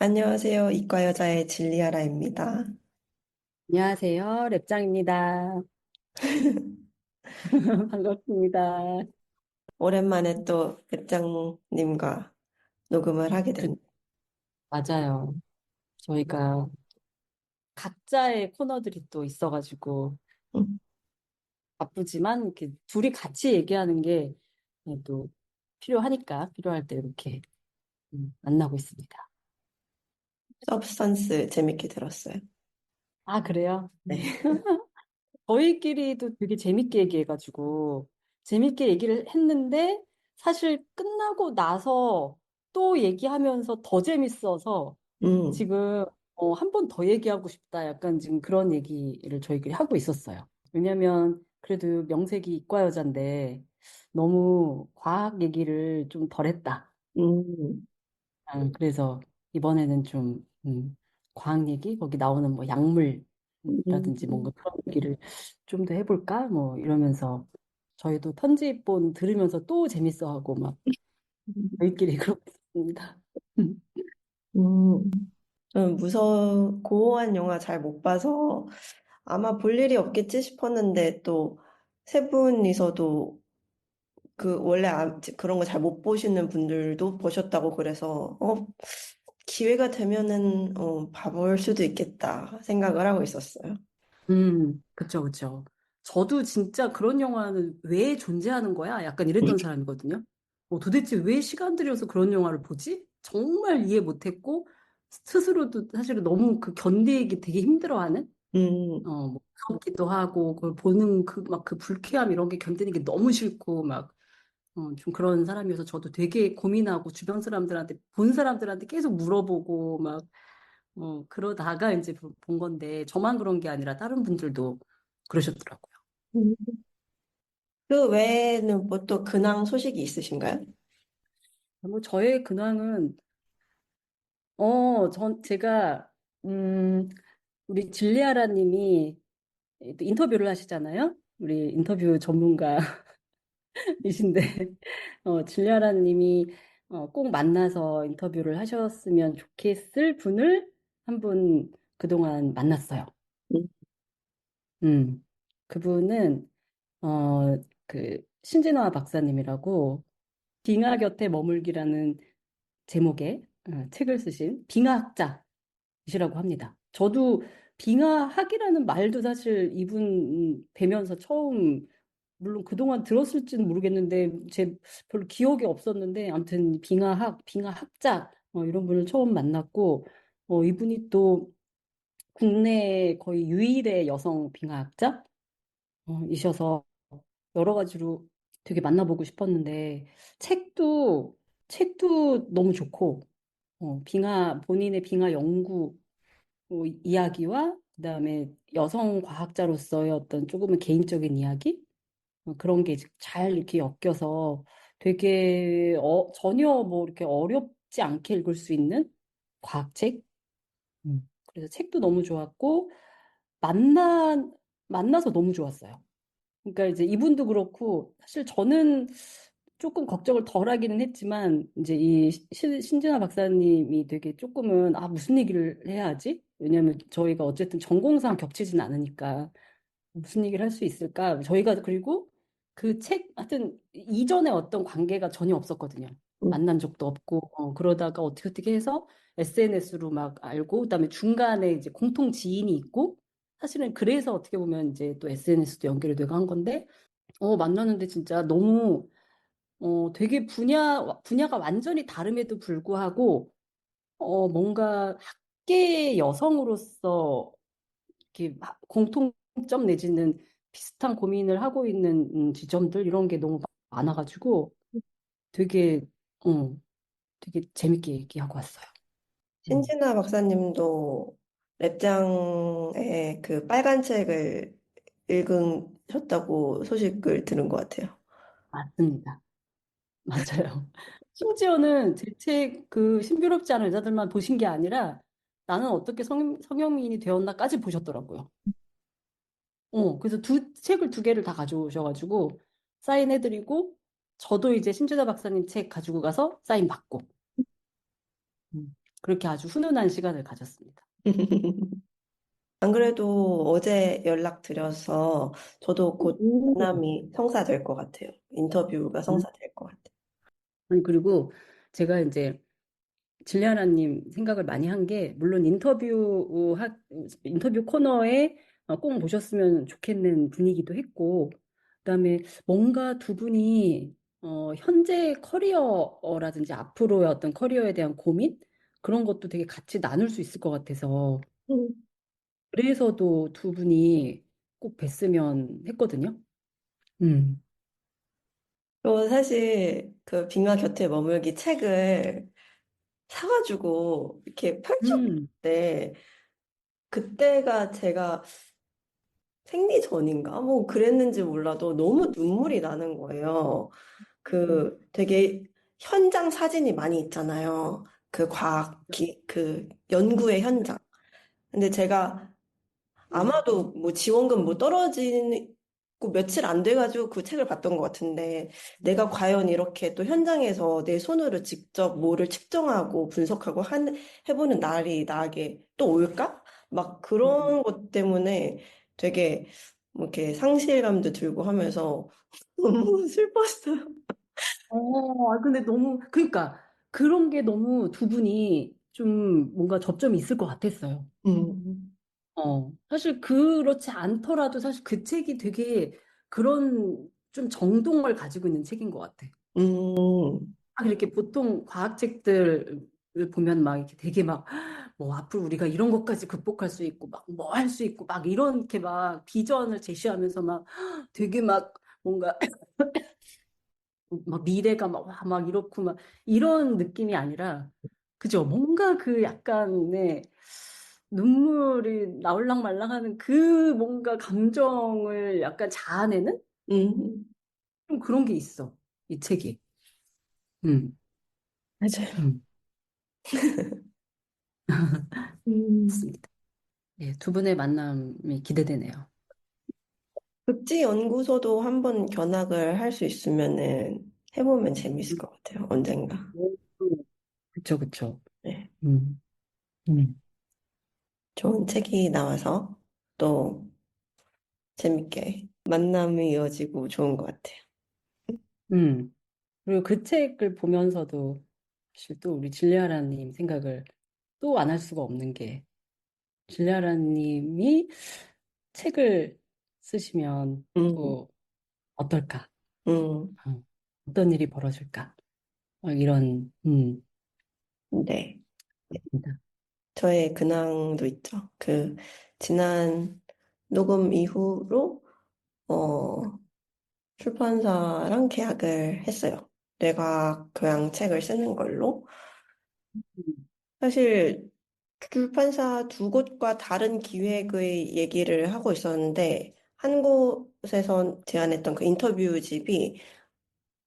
안녕하세요. 이과 여자의 진리아라입니다. 안녕하세요. 랩장입니다. 반갑습니다. 오랜만에 또 백장님과 녹음을 하게 그, 됐네요. 맞아요. 저희가 각자의 코너들이 또 있어가지고 음, 바쁘지만 이렇게 둘이 같이 얘기하는 게 또 필요할 때 이렇게 만나고 있습니다. 서브스턴스 재밌게 들었어요. 아, 그래요? 네. 저희끼리도 되게 재밌게 얘기해가지고 재밌게 얘기를 했는데 사실 끝나고 나서 또 얘기하면서 더 재밌어서 음, 지금 한 번 더 얘기하고 싶다. 약간 지금 그런 얘기를 저희끼리 하고 있었어요. 왜냐면 그래도 명색이 이과 여잔데 너무 과학 얘기를 좀 덜 했다. 음, 그래서 이번에는 좀 과학 얘기, 거기 나오는 뭐 약물이라든지 뭔가 음, 그런 얘기를 좀 더 해볼까? 뭐 이러면서 저희도 편집본 들으면서 또 재밌어하고 막 저희끼리 그러고 있습니다. 음. 저는 고어한 영화 잘 못 봐서 아마 볼 일이 없겠지 싶었는데 또 세 분이서도 원래 그런 거 잘 못 보시는 분들도 보셨다고 그래서 기회가 되면은 봐볼 수도 있겠다 생각을 하고 있었어요. 그쵸, 그쵸. 저도 진짜 그런 영화는 왜 존재하는 거야? 약간 이랬던 사람이거든요. 도대체 왜 시간 들여서 그런 영화를 보지? 정말 이해 못했고, 스스로도 사실은 너무 그 견디기 되게 힘들어하는? 음, 뭐, 무섭기도 하고, 그걸 보는 막 그 불쾌함 이런 게 견디는 게 너무 싫고, 막, 좀 그런 사람이어서 저도 되게 고민하고, 주변 사람들한테, 본 사람들한테 계속 물어보고, 막, 그러다가 이제 본 건데, 저만 그런 게 아니라 다른 분들도 그러셨더라고요. 음. 그 외에는 뭐 또 근황 소식이 있으신가요? 뭐, 저의 근황은, 제가, 우리 질리아라 님이 또 인터뷰를 하시잖아요? 우리 인터뷰 전문가이신데, 질리아라 님이 꼭 만나서 인터뷰를 하셨으면 좋겠을 분을 한 분 그동안 만났어요. 음, 그분은 신진화 박사님이라고 빙하 곁에 머물기라는 제목의 책을 쓰신 빙하학자이시라고 합니다. 저도 빙하학이라는 말도 사실 이분 뵈면서 처음, 물론 그동안 들었을지는 모르겠는데 제 별로 기억이 없었는데 아무튼 빙하학자 이런 분을 처음 만났고 이분이 또 국내 거의 유일의 여성 빙하학자 이셔서 여러 가지로 되게 만나보고 싶었는데 책도 책도 너무 좋고 본인의 빙하 연구 이야기와 그다음에 여성 과학자로서의 어떤 조금은 개인적인 이야기 그런 게 잘 이렇게 엮여서 되게 전혀 뭐 이렇게 어렵지 않게 읽을 수 있는 과학책. 그래서 책도 너무 좋았고 만나 만나서 너무 좋았어요. 그러니까 이제 이분도 그렇고 사실 저는 조금 걱정을 덜 하기는 했지만 이제 이 신진아 박사님이 되게 조금은 무슨 얘기를 해야 하지? 왜냐하면 저희가 어쨌든 전공상 겹치진 않으니까 무슨 얘기를 할 수 있을까? 저희가 그리고 그 책 하여튼 이전에 어떤 관계가 전혀 없었거든요. 음, 만난 적도 없고 그러다가 어떻게 해서 SNS로 막 알고 그다음에 중간에 이제 공통 지인이 있고 사실은 그래서 어떻게 보면 이제 또 SNS도 연결이 되고 한 건데 만났는데 진짜 너무 되게 분야가 완전히 다름에도 불구하고 뭔가 학계 여성으로서 이렇게 공통점 내지는 비슷한 고민을 하고 있는 지점들 이런 게 너무 많아가지고 되게 어, 되게 재밌게 얘기하고 왔어요. 음. 신진아 박사님도 랩장의 그 빨간 책을 읽으셨다고 소식을 들은 것 같아요. 맞습니다. 맞아요. 심지어는 제 책 그 신비롭지 않은 여자들만 보신 게 아니라 나는 어떻게 성형미인이 되었나까지 보셨더라고요. 그래서 책을 두 개를 다 가져오셔가지고 사인해드리고 저도 이제 신주자 박사님 책 가지고 가서 사인 받고. 그렇게 아주 훈훈한 시간을 가졌습니다. 안 그래도 어제 연락드려서 저도 곧 오. 만남이 성사될 것 같아요. 인터뷰가 음. 성사될 것 같아요. 아니, 그리고 제가 이제 질리아나님 생각을 많이 한 게, 물론 인터뷰 코너에 꼭 모셨으면 좋겠는 분위기도 했고, 그다음에 뭔가 두 분이 현재 커리어라든지 앞으로의 어떤 커리어에 대한 고민? 그런 것도 되게 같이 나눌 수 있을 것 같아서, 음. 그래서도 두 분이 꼭 뵀으면 했거든요. 음. 저 사실 그 빙하 곁에 머물기 책을 사가지고 이렇게 음. 펼쳤는데 그때가 제가 생리 전인가? 뭐 그랬는지 몰라도 너무 눈물이 나는 거예요. 그 되게 현장 사진이 많이 있잖아요. 그 그 연구의 현장. 근데 제가 음. 아마도 뭐 지원금 뭐 떨어지고 며칠 안 돼가지고 그 책을 봤던 것 같은데 내가 과연 이렇게 또 현장에서 내 손으로 직접 뭐를 측정하고 분석하고 해보는 날이 나에게 또 올까? 막 음. 그런 것 때문에 되게 뭐 이렇게 상실감도 들고 하면서 너무 슬펐어요. 근데 너무, 그러니까, 그런 게 너무 두 분이 좀 뭔가 접점이 있을 것 같았어요. 음, 사실 그렇지 않더라도 사실 그 책이 되게 그런 좀 정동을 가지고 있는 책인 것 같아. 음, 이렇게 보통 과학책들을 보면 막 이렇게 되게 막, 뭐 앞으로 우리가 이런 것까지 극복할 수 있고, 막 뭐 할 수 있고, 막 이렇게 막 비전을 제시하면서 막 되게 막 뭔가 막 미래가 막, 와, 막 이렇고 막 이런 느낌이 아니라, 그죠? 뭔가 그 약간의 눈물이 나올랑 말랑 하는 그 뭔가 감정을 약간 자아내는 음, 좀 그런 게 있어. 이 책이. 음, 맞아요. 음, 음. 맞습니다. 예, 두 분의 만남이 기대되네요. 극지연구소도 한번 견학을 할 수 있으면은 해보면 재밌을 음, 것 같아요. 언젠가. 그쵸, 그쵸. 네. 음, 음, 좋은 책이 나와서 또 재밌게 만남이 이어지고 좋은 것 같아요. 음. 그리고 그 책을 보면서도 사실 또 우리 진리아라님 생각을 또 안 할 수가 없는 게, 진리아라님이 책을 쓰시면 음, 또 어떨까? 음, 어, 어떤 일이 벌어질까? 이런, 네. 입니다. 저의 근황도 있죠. 그, 지난 녹음 이후로, 어, 출판사랑 계약을 했어요. 뇌과학 교양 책을 쓰는 걸로. 사실 출판사 두 곳과 다른 기획의 얘기를 하고 있었는데 한 곳에선 제안했던 그 인터뷰집이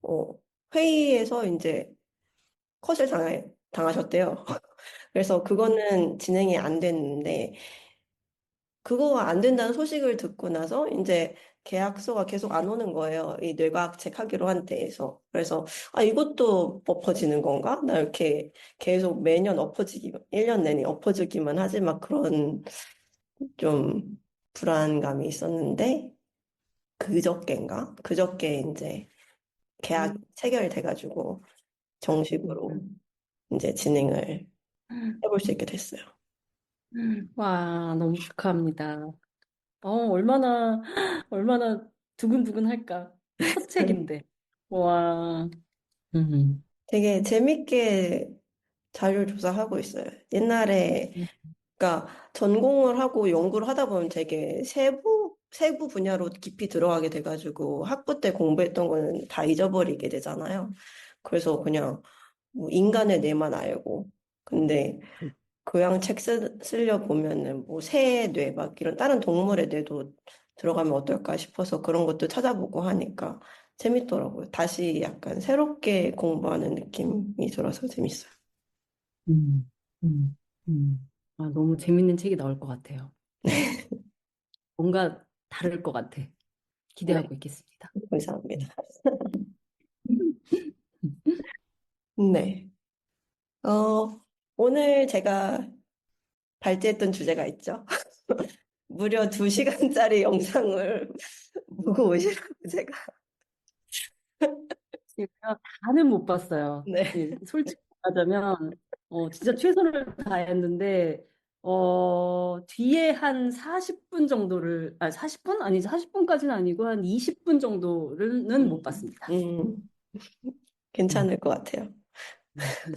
어, 회의에서 이제 컷을 당하셨대요. 그래서 그거는 진행이 안 됐는데 그거 안 된다는 소식을 듣고 나서 이제 계약서가 계속 안 오는 거예요. 이 뇌과학책 하기로 한 데에서. 그래서 아 이것도 엎어지는 건가? 나 이렇게 계속 매년 1년 내내 엎어지기만 하지 막 그런 좀 불안감이 있었는데 그저께인가? 그저께 이제 계약 체결돼가지고 정식으로 이제 진행을 해볼 수 있게 됐어요. 와, 너무 축하합니다. 얼마나, 얼마나 두근두근 할까? 첫 책인데. 와, 음, 되게 재밌게 자료 조사하고 있어요. 옛날에 그러니까 전공을 하고 연구를 하다 보면 되게 세부 분야로 깊이 들어가게 돼가지고 학부 때 공부했던 거는 다 잊어버리게 되잖아요. 그래서 그냥 뭐 인간의 뇌만 알고 근데 교양 책 쓰려 보면은 뭐 새 뇌 막 이런 다른 동물의 뇌도 들어가면 어떨까 싶어서 그런 것도 찾아보고 하니까 재밌더라고요. 다시 약간 새롭게 공부하는 느낌이 들어서 재밌어요. 음, 음, 너무 재밌는 책이 나올 것 같아요. 뭔가 다를 것 같아. 네, 기대하고 있겠습니다. 음. 감사합니다. 네. 어, 오늘 제가 발제했던 주제가 있죠. 무려 2시간짜리 영상을 보고 오시라고 제가. 제가 다는 못 봤어요. 네. 예, 솔직히 말하자면, 진짜 최선을 다했는데, 뒤에 한 40분 정도를, 40분? 아니, 40분까지는 아니고 한 20분 정도는 못 음, 봤습니다. 음, 음, 괜찮을 것 같아요.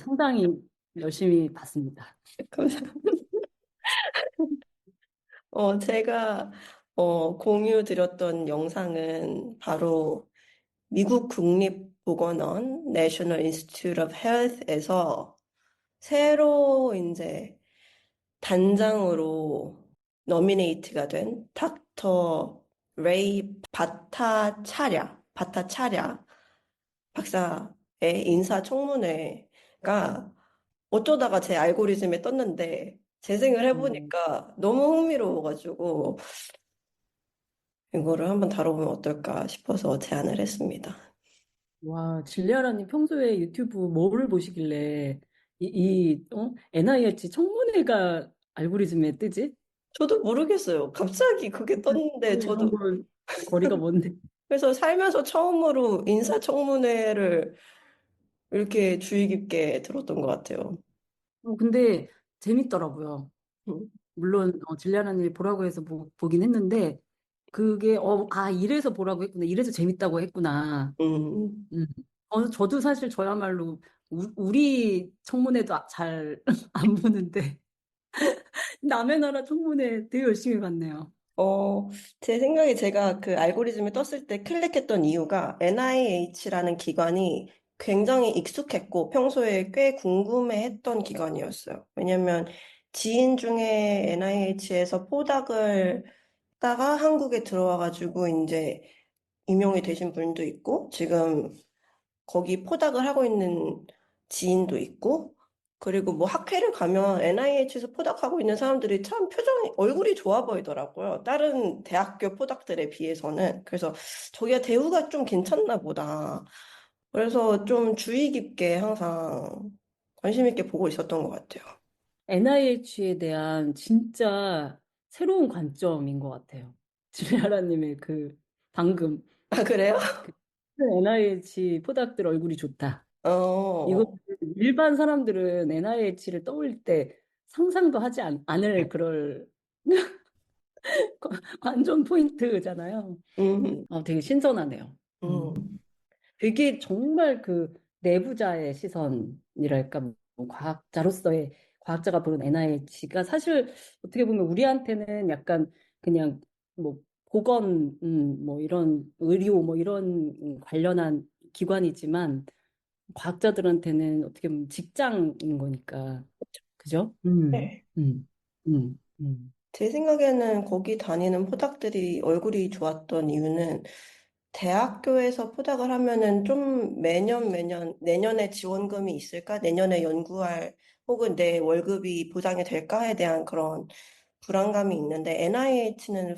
상당히 열심히 봤습니다. 감사합니다. 제가 공유 드렸던 영상은 바로 미국 국립보건원 National Institute of Health에서 새로 이제 단장으로 너미네이트가 된 닥터 레이 바타차랴 박사의 인사청문회가 어쩌다가 제 알고리즘에 떴는데 재생을 음, 해보니까 너무 흥미로워가지고 이거를 한번 다뤄보면 어떨까 싶어서 제안을 했습니다. 와, 질리아라님 평소에 유튜브 뭐를 보시길래 NIH 청문회가 알고리즘에 뜨지? 저도 모르겠어요. 갑자기 그게 떴는데 이런 저도 걸 거리가 먼데. 그래서 살면서 처음으로 인사청문회를 이렇게 주의 깊게 들었던 것 같아요. 근데 재밌더라고요. 음, 물론 질리아라님이 보라고 해서 보긴 했는데 그게 이래서 보라고 했구나. 이래서 재밌다고 했구나. 음. 음. 저도 사실 저야말로 우리 청문회도 잘 안 보는데 남의 나라 청문회 되게 열심히 봤네요. 어, 제 생각에 제가 그 알고리즘에 떴을 때 클릭했던 이유가 NIH라는 기관이 굉장히 익숙했고 평소에 꽤 궁금해했던 기관이었어요. 왜냐면 지인 중에 NIH에서 포닥을 다가 한국에 들어와가지고 이제 임용이 되신 분도 있고 지금 거기 포닥을 하고 있는 지인도 있고, 그리고 뭐 학회를 가면 NIH에서 포닥하고 있는 사람들이 참 표정이, 얼굴이 좋아 보이더라고요. 다른 대학교 포닥들에 비해서는. 그래서 저기가 대우가 좀 괜찮나 보다. 그래서 좀 주의 깊게 항상 관심 있게 보고 있었던 것 같아요. NIH에 대한 진짜 새로운 관점인 것 같아요. 줄리아라님의 방금 아, 그래요? NIH 포닥들 얼굴이 좋다. 이거 어, 일반 사람들은 NIH를 떠올릴 때 상상도 하지 않을 그럴 관전 포인트잖아요. 음, 되게 신선하네요. 음. 되게, 정말 내부자의 시선이랄까, 뭐 과학자로서의 과학자가 보는 NIH가 사실 어떻게 보면 우리한테는 약간 그냥 뭐 보건, 뭐 이런 의료, 뭐 이런 관련한 기관이지만 과학자들한테는 어떻게 보면 직장인 거니까, 그죠? 네. 음. 제 생각에는 거기 다니는 포닥들이 얼굴이 좋았던 이유는 대학교에서 포닥을 하면은 좀 매년 내년에 지원금이 있을까? 내년에 연구할 혹은 내 월급이 보장이 될까에 대한 그런 불안감이 있는데 NIH는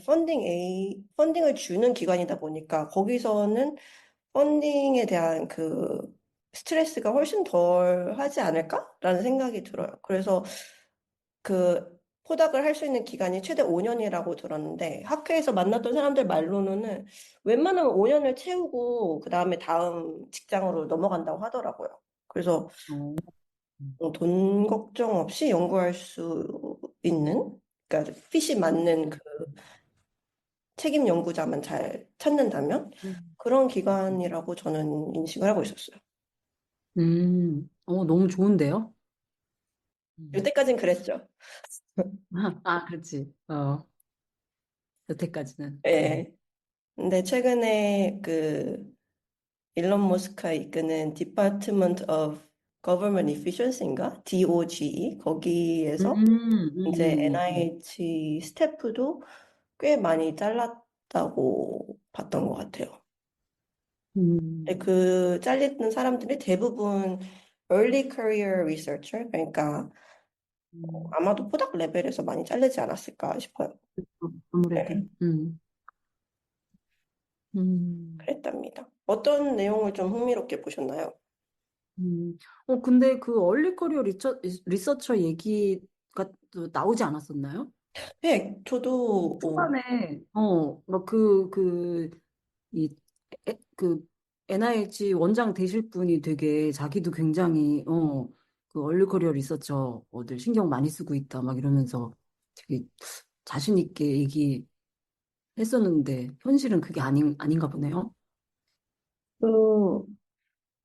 펀딩을 주는 기관이다 보니까 거기서는 펀딩에 대한 그 스트레스가 훨씬 덜 하지 않을까라는 생각이 들어요. 그래서 그 포닥을 할 수 있는 기간이 최대 5년이라고 들었는데 학회에서 만났던 사람들 말로는 웬만하면 5년을 채우고 그 다음에 다음 직장으로 넘어간다고 하더라고요. 그래서 어, 음, 돈 걱정 없이 연구할 수 있는 그러니까 핏이 맞는 그 책임 연구자만 잘 찾는다면 음, 그런 음, 기관이라고 저는 인식을 하고 있었어요. 너무 좋은데요? 음. 이때까진 그랬죠. 그렇지. 여태까지는. 예. 근데 최근에 그 일론 머스크가 이끄는 Department of Government Efficiency인가? DOGE 거기에서 이제 NIH 스태프도 꽤 많이 잘랐다고 봤던 것 같아요. 근데 음, 그 잘리는 사람들이 대부분 Early Career Researcher 그러니까 음, 아마도 포닥 레벨에서 많이 잘리지 않았을까 싶어요. 아무래도. 네, 음. 그랬답니다. 어떤 내용을 좀 흥미롭게 보셨나요? 음. 근데 그 얼리 커리어 리서처 얘기가 또 나오지 않았었나요? 네, 저도, 초반에, 이, 그, NIH 원장 되실 분이 되게 자기도 굉장히, 그 얼리 커리어 리서처들 신경 많이 쓰고 있다, 막 이러면서 되게 자신 있게 얘기했었는데, 현실은 그게 아닌가 보네요. 그,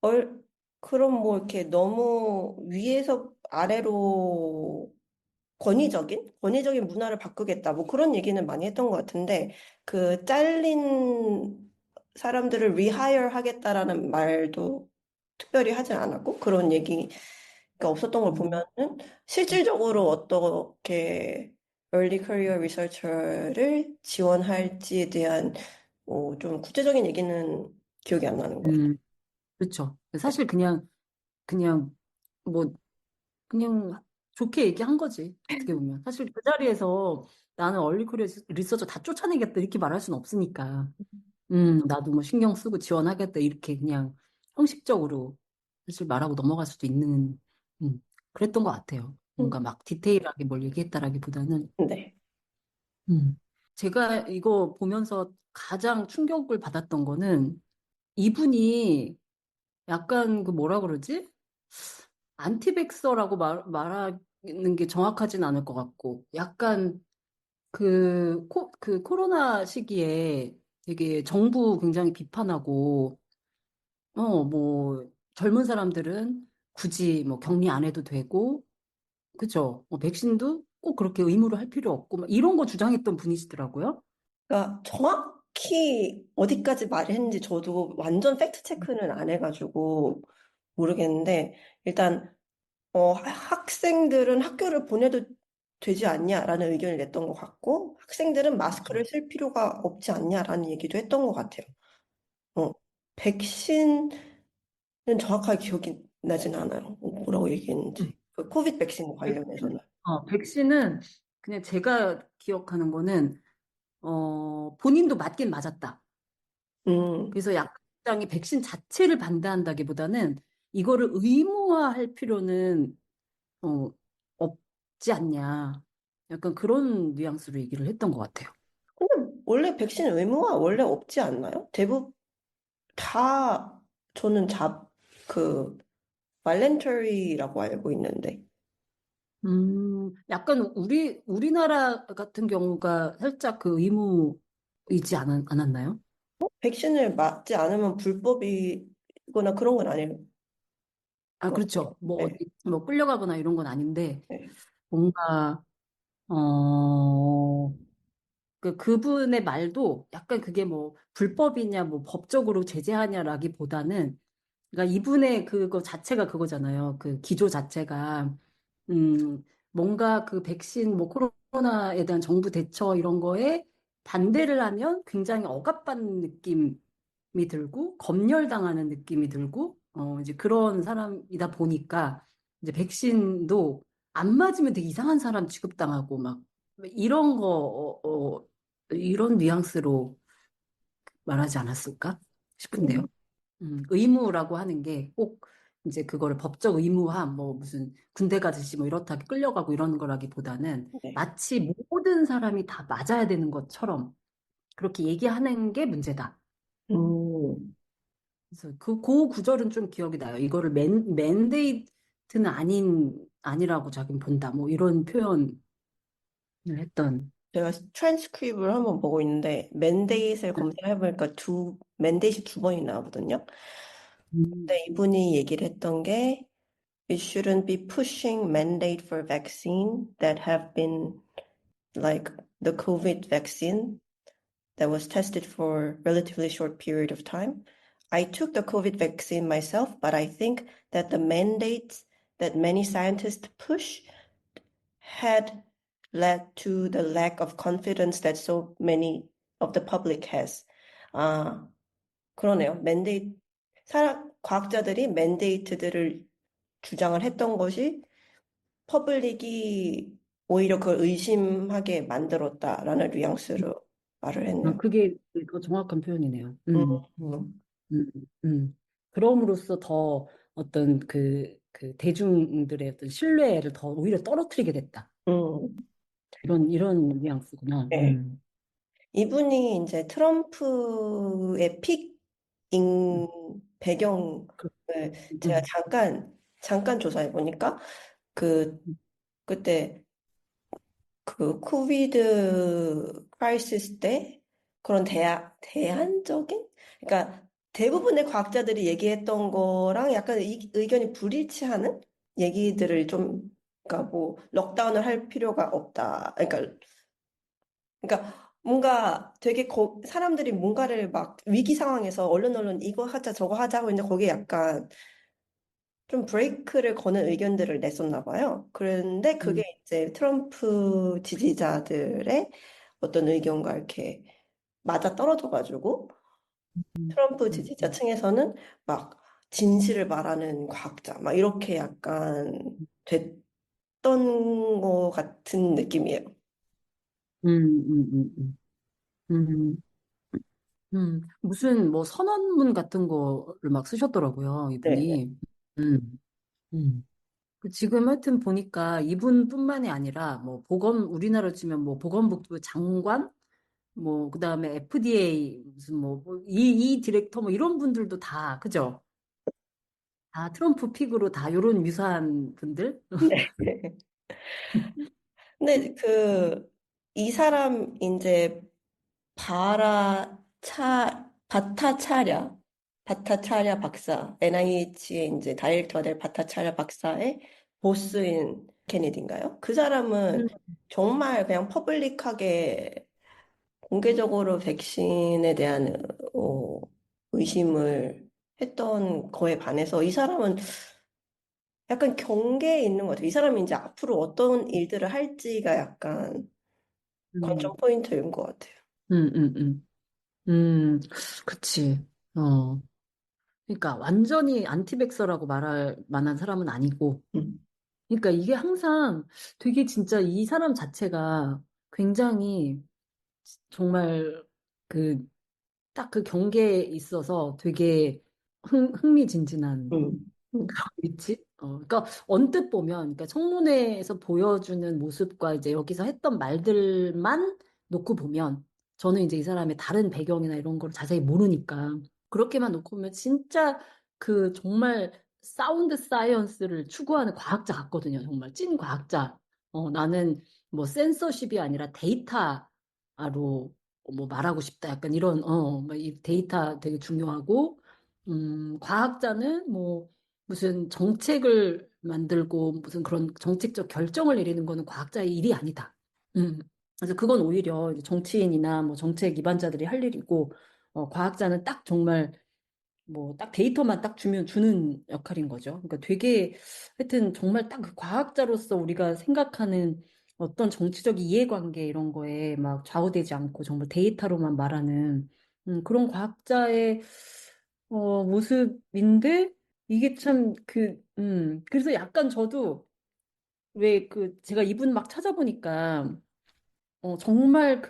얼, 그럼 뭐 이렇게 너무 위에서 아래로 권위적인 문화를 바꾸겠다. 뭐 그런 얘기는 많이 했던 것 같은데, 그 잘린 사람들을 리하이어 하겠다라는 말도 특별히 하지 않았고, 그런 얘기가 없었던 걸 음, 보면은, 실질적으로 어떻게 early career researcher를 지원할지에 대한 좀 구체적인 얘기는 기억이 안 나는 것 같아요. 음, 그렇죠. 사실 그냥, 뭐, 그냥 좋게 얘기한 거지. 어떻게 보면. 사실 그 자리에서 나는 얼리 커리어 리서처 다 쫓아내겠다 이렇게 말할 수는 없으니까. 나도 뭐 신경 쓰고 지원하겠다 이렇게 그냥 형식적으로 사실 말하고 넘어갈 수도 있는, 그랬던 것 같아요. 음, 뭔가 막 디테일하게 뭘 얘기했다라기보다는. 네. 음. 제가 이거 보면서 가장 충격을 받았던 거는 이분이 약간 그 뭐라 그러지? 안티백서라고 말하는 게 정확하진 않을 것 같고, 약간 그 코로나 시기에 되게 정부 굉장히 비판하고, 뭐, 젊은 사람들은 굳이 뭐 격리 안 해도 되고, 그죠? 백신도 꼭 그렇게 의무로 할 필요 없고, 막 이런 거 주장했던 분이시더라고요. 그러니까 정확히 어디까지 말했는지 저도 완전 팩트 체크는 안 해가지고 모르겠는데 일단 학생들은 학교를 보내도 되지 않냐라는 의견을 냈던 것 같고 학생들은 마스크를 쓸 필요가 없지 않냐라는 얘기도 했던 것 같아요. 어, 백신은 정확하게 기억이 나진 않아요. 뭐라고 얘기했는지. 그 코비드 백신 관련해서는. 백신은 그냥 제가 기억하는 거는, 본인도 맞긴 맞았다. 음, 그래서 약장이 백신 자체를 반대한다기보다는 이거를 의무화할 필요는 어, 없지 않냐. 약간 그런 뉘앙스로 얘기를 했던 것 같아요. 근데 원래 백신 의무화 원래 없지 않나요? 대부분 다 저는 그 발렌터리라고 알고 있는데 약간 우리나라 같은 경우가 살짝 그 의무이지 않았나요? 백신을 맞지 않으면 불법이거나 그런 건 아닐 아, 것 같아요. 그렇죠. 뭐 어디 네, 뭐 끌려가거나 이런 건 아닌데 네. 뭔가 어 그분의 말도 약간 그게 뭐 불법이냐 뭐 법적으로 제재하냐라기보다는 그러니까 이분의 그거 자체가 그거잖아요. 그 기조 자체가 뭔가 그 백신 뭐 코로나에 대한 정부 대처 이런 거에 반대를 하면 굉장히 억압받는 느낌이 들고 검열당하는 느낌이 들고 이제 그런 사람이다 보니까 이제 백신도 안 맞으면 되게 이상한 사람 취급당하고 막 이런 이런 뉘앙스로 말하지 않았을까 싶은데요. 음, 의무라고 하는 게 꼭 이제 그거를 법적 의무화, 뭐 무슨 군대 가듯이 뭐 이렇다 끌려가고 이런 거라기보다는 네. 마치 모든 사람이 다 맞아야 되는 것처럼 그렇게 얘기하는 게 문제다. 음, 그래서 그 구절은 좀 기억이 나요. 이거를 맨데이트는 아니라고 자기는 본다. 뭐 이런 표현을 했던. 제가 트랜스크립을 한번 보고 있는데 맨데이트를 검색해보니까 맨데이트 두 번이 나오거든요. 음, 근데 이분이 얘기를 했던 게 It shouldn't be pushing mandate for vaccine that have been like the COVID vaccine that was tested for relatively short period of time. I took the COVID vaccine myself, but I think that the mandates that many scientists push had led to the lack of confidence that so many of the public has. 아, 그러네요. 과학자들이 맨데이트들을 주장을 했던 것이 퍼블릭이 오히려 그걸 의심하게 만들었다라는 뉘앙스로 말을 했네요. 그게 더 정확한 표현이네요. 음, 음. 음, 음. 그럼으로써 더 어떤 그 대중들의 어떤 신뢰를 더 오히려 떨어뜨리게 됐다. 음, 이런 뉘앙스구나. 네. 이분이 이제 트럼프의 픽인 음, 배경을 그, 제가 음, 잠깐 조사해 보니까 그 그때 그 코비드 크라이시스 때 그런 대안적인 그러니까 대부분의 과학자들이 얘기했던 거랑 약간 의견이 불일치하는 얘기들을 좀 그러니까 뭐 럭다운을 할 필요가 없다. 그러니까 뭔가 되게 사람들이 뭔가를 막 위기 상황에서 얼른 이거 하자 저거 하자고 했는데 거기에 약간 좀 브레이크를 거는 의견들을 냈었나 봐요. 그런데 그게 음, 이제 트럼프 지지자들의 어떤 의견과 이렇게 맞아 떨어져가지고 음, 트럼프 음, 지지자 층에서는 막 진실을 말하는 과학자 막 이렇게 약간 됐던 것 같은 느낌이에요. 음, 음, 음, 음, 무슨 뭐 선언문 같은 거를 막 쓰셨더라고요, 네. 이분이. 음, 음. 지금 하여튼 보니까 이분뿐만이 아니라 뭐 우리나라로 치면 뭐 보건복지부 장관, 뭐 그다음에 FDA 무슨 이 디렉터 뭐 이런 분들도 다 그죠? 다 트럼프 픽으로 다 요런 유사한 분들? 네. 근데 이 사람 이제 바타차랴 바타차랴 박사 NIH의 이제 다이렉터가 될 바타차랴 박사의 보스인 케네디인가요? 그 사람은 음, 정말 그냥 퍼블릭하게 공개적으로 백신에 대한 의심을 했던 거에 반해서 이 사람은 약간 경계에 있는 것 같아요. 이 사람이 이제 앞으로 어떤 일들을 할지가 약간 관전 음, 포인트인 것 같아요. 음, 음, 음, 음, 그치. 어. 그러니까 완전히 안티백서라고 말할 만한 사람은 아니고, 음, 그러니까 이게 항상 되게 진짜 이 사람 자체가 굉장히 정말 그 딱 그 경계에 있어서 되게 흥미진진한 음, 음, 위치? 그러니까 언뜻 보면, 그러니까 청문회에서 보여주는 모습과 이제 여기서 했던 말들만 놓고 보면, 저는 이제 이 사람의 다른 배경이나 이런 걸 자세히 모르니까 그렇게만 놓고 보면 진짜 그 정말 사운드 사이언스를 추구하는 과학자 같거든요. 정말 찐 과학자. 나는 뭐 센서십이 아니라 데이터로 뭐 말하고 싶다. 약간 이런 뭐이 데이터 되게 중요하고, 과학자는 뭐 무슨 정책을 만들고 무슨 그런 정책적 결정을 내리는 거는 과학자의 일이 아니다. 음. 그래서 그건 오히려 이제 정치인이나 뭐 정책 기반자들이 할 일이고, 과학자는 딱 정말 뭐 딱 데이터만 딱 주는 역할인 거죠. 그러니까 되게 하여튼 정말 딱 그 과학자로서 우리가 생각하는 어떤 정치적 이해관계 이런 거에 막 좌우되지 않고 정말 데이터로만 말하는 그런 과학자의 모습인데 이게 참 그래서 약간 저도 왜 제가 이분 막 찾아보니까 정말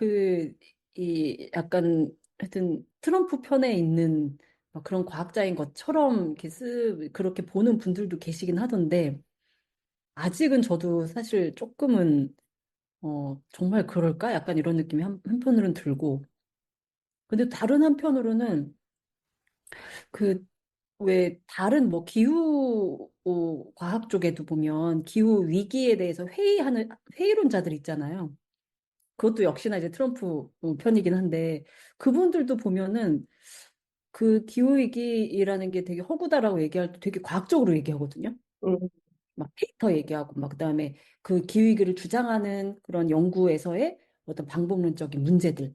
이 약간 하여튼 트럼프 편에 있는 막 그런 과학자인 것처럼 그렇게 보는 분들도 계시긴 하던데 아직은 저도 사실 조금은 정말 그럴까? 약간 이런 느낌이 한편으로는 들고 근데 다른 한편으로는 그 왜 다른 뭐 기후 과학 쪽에도 보면 기후 위기에 대해서 회의하는 회의론자들 있잖아요. 그것도 역시나 이제 트럼프 편이긴 한데 그분들도 보면은 그 기후위기라는 게 되게 허구다라고 얘기할 때 되게 과학적으로 얘기하거든요. 음, 막 데이터 얘기하고 막 그다음에 그 기후위기를 주장하는 그런 연구에서의 어떤 방법론적인 문제들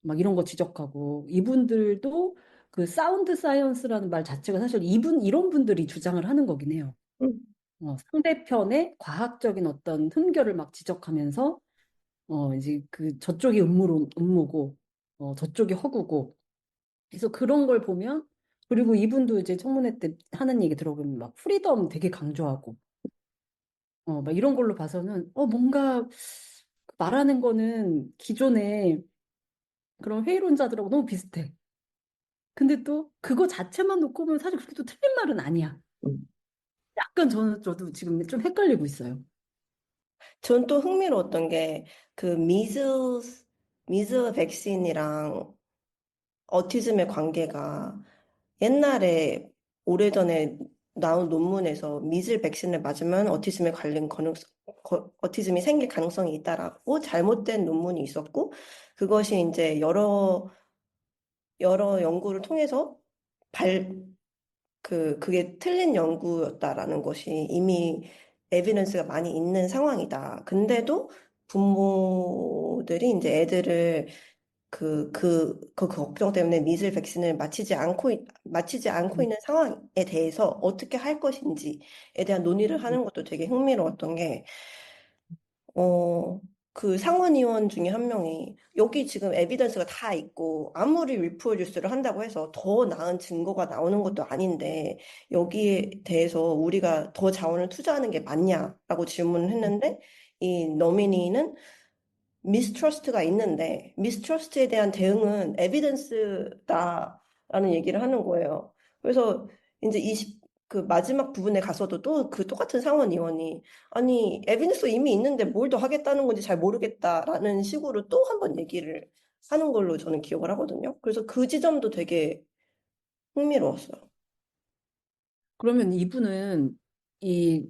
막 이런 거 지적하고 이분들도 그 사운드 사이언스라는 말 자체가 사실 이런 분들이 주장을 하는 거긴 해요. 음, 상대편의 과학적인 어떤 흠결을 막 지적하면서 이제 저쪽이 음모고, 저쪽이 허구고. 그래서 그런 걸 보면, 그리고 이분도 이제 청문회 때 하는 얘기 들어보면 막 프리덤 되게 강조하고, 막 이런 걸로 봐서는, 뭔가 말하는 거는 기존의 그런 회의론자들하고 너무 비슷해. 근데 또 그거 자체만 놓고 보면 사실 그렇게 또 틀린 말은 아니야. 음. 약간 저도 지금 좀 헷갈리고 있어요. 전 또 흥미로웠던 게 그 미즈 백신이랑 어티즘의 관계가 옛날에 오래전에 나온 논문에서 미즐 백신을 맞으면 어티즘이 생길 가능성이 있다라고 잘못된 논문이 있었고, 그것이 이제 여러 연구를 통해서 발, 그게 틀린 연구였다라는 것이 이미 에비던스가 많이 있는 상황이다. 근데도 부모들이 이제 애들을 그 걱정 때문에 미즐 백신을 맞히지 않고 음, 있는 상황에 대해서 어떻게 할 것인지에 대한 논의를 하는 것도 되게 흥미로웠던 게, 어, 그 상원의원 중에 한 명이 여기 지금 에비던스가 다 있고 아무리 리프로듀스를 한다고 해서 더 나은 증거가 나오는 것도 아닌데 여기에 대해서 우리가 더 자원을 투자하는 게 맞냐라고 질문을 했는데 이 너미니는 미스트러스트가 있는데 미스트러스트에 대한 대응은 에비던스다라는 얘기를 하는 거예요. 그래서 이제 그 마지막 부분에 가서도 또 그 똑같은 상원 의원이 아니 에비던스 이미 있는데 뭘 더 하겠다는 건지 잘 모르겠다라는 식으로 또 한 번 얘기를 하는 걸로 저는 기억을 하거든요. 그래서 그 지점도 되게 흥미로웠어요. 그러면 이분은 이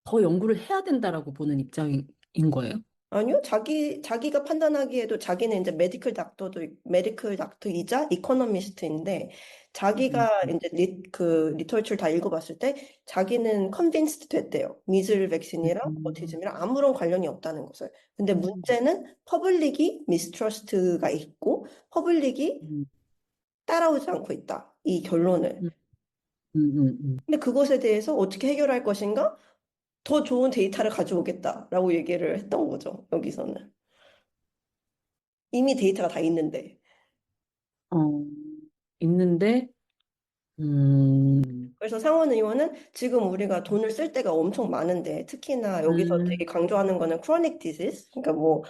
더 연구를 해야 된다라고 보는 입장인 거예요? 아니요, 자기가 판단하기에도 자기는 이제 메디컬 닥터이자 이코노미스트인데, 음, 자기가 이제 리터처를 다 읽어봤을 때, 자기는 컨빈스드 됐대요. 미즐 백신이랑 음, 오티즘이랑 아무런 관련이 없다는 것을. 근데 문제는 퍼블릭이 미스트러스트가 있고, 퍼블릭이 음, 따라오지 않고 있다. 이 결론을. 음, 음. 근데 그것에 대해서 어떻게 해결할 것인가? 더 좋은 데이터를 가져오겠다라고 얘기를 했던 거죠, 여기서는. 이미 데이터가 다 있는데. 어, 있는데, 음, 그래서 상원 의원은 지금 우리가 돈을 쓸 때가 엄청 많은데 특히나 여기서 되게 음, 강조하는 거는 크로닉 디지즈 그러니까 뭐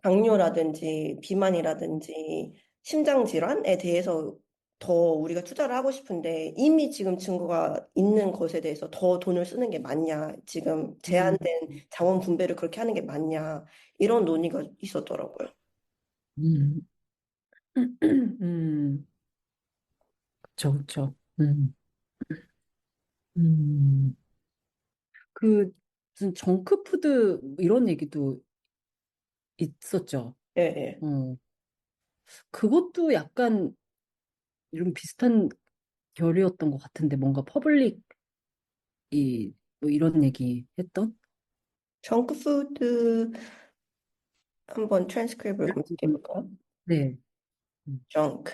당뇨라든지 비만이라든지 심장 질환에 대해서 더 우리가 투자를 하고 싶은데 이미 지금 증거가 있는 것에 대해서 더 돈을 쓰는 게 맞냐 지금 음, 제한된 자원 분배를 그렇게 하는 게 맞냐 이런 논의가 있었더라고요. 음, 음, 그쵸, 그쵸. 음. 그, 무슨 정크푸드, 뭐 이런 얘기도 있었죠. 예, 예. 어, 그것도 약간 이런 비슷한 결이었던 것 같은데, 뭔가 퍼블릭이, 뭐 이런 얘기 했던? 정크푸드 한번 트랜스크립을 검색해 볼까요? 네. 음, 정크.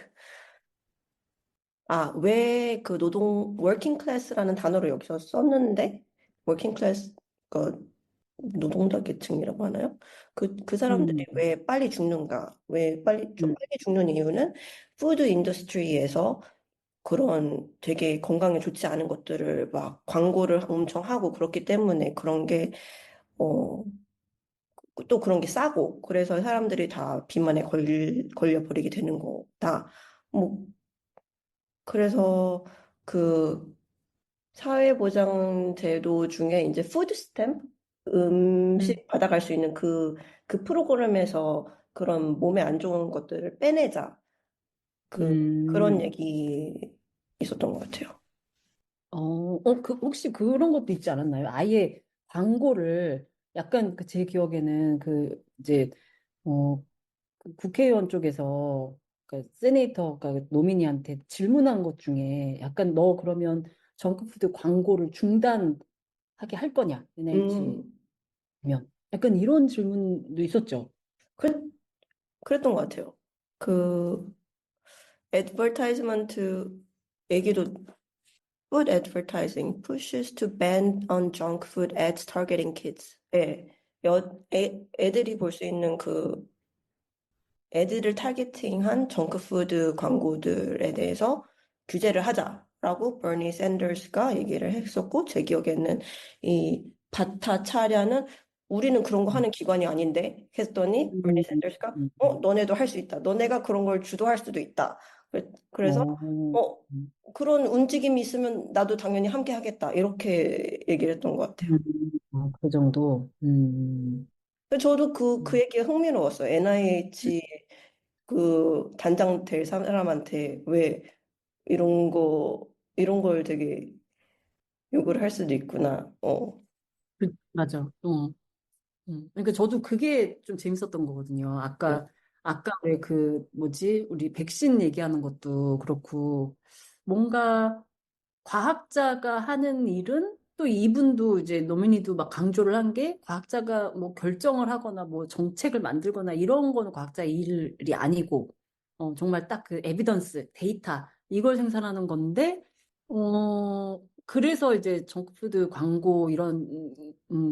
아, 왜 그 워킹 클래스라는 단어를 여기서 썼는데, 워킹 클래스, 그, 노동자 계층이라고 하나요? 그 사람들이 음, 왜 빨리 죽는가? 음, 빨리 죽는 이유는 푸드 인더스트리에서 그런 되게 건강에 좋지 않은 것들을 막 광고를 엄청 하고 그렇기 때문에 그런 게, 어, 또 그런 게 싸고, 그래서 사람들이 다 비만에 걸려버리게 되는 거다. 뭐, 그래서 그 사회보장제도 중에 이제 푸드 스탬프 음, 음식 받아갈 수 있는 그 프로그램에서 그런 몸에 안 좋은 것들을 빼내자. 그런 음. 얘기 있었던 것 같아요. 혹시 그런 것도 있지 않았나요? 아예 광고를 약간 제 기억에는 이제, 어, 그 국회의원 쪽에서 세네이터가 노미니한테 질문한 것 중에 약간 너 그러면 정크푸드 광고를 중단하게 할 거냐? NH면 음, 약간 이런 질문도 있었죠. 그, 그랬던 것 같아요. 그, 애드버타이즈먼트 얘기도 Food advertising pushes to ban on junk food ads targeting kids. 예. 애들이 볼 수 있는 애들을 타겟팅한 정크푸드 광고들에 대해서 규제를 하자라고 버니 샌더스가 얘기를 했었고, 제 기억에는 이 바타 차ля는 우리는 그런 거 하는 기관이 아닌데 했더니 버니 음, 샌더스가 음, 너네도 할 수 있다. 너네가 그런 걸 주도할 수도 있다. 그래서 어, 어, 그런 움직임이 있으면 나도 당연히 함께 하겠다. 이렇게 얘기를 했던 것 같아요. 그 정도. 저도 그 음, 얘기가 흥미로웠어요. NIH 그 단장 될 사람한테 왜 이런 걸 되게 요구를 할 수도 있구나. 맞아. 그러니까 저도 그게 좀 재밌었던 거거든요. 음, 아까 왜 그, 뭐지, 우리 백신 얘기하는 것도 그렇고, 뭔가 과학자가 하는 일은 또 이분도 이제 노미니도 막 강조를 한 게 과학자가 뭐 결정을 하거나 뭐 정책을 만들거나 이런 거는 과학자 일이 아니고, 정말 딱 그 에비던스, 데이터, 이걸 생산하는 건데, 그래서 이제 정크푸드 광고 이런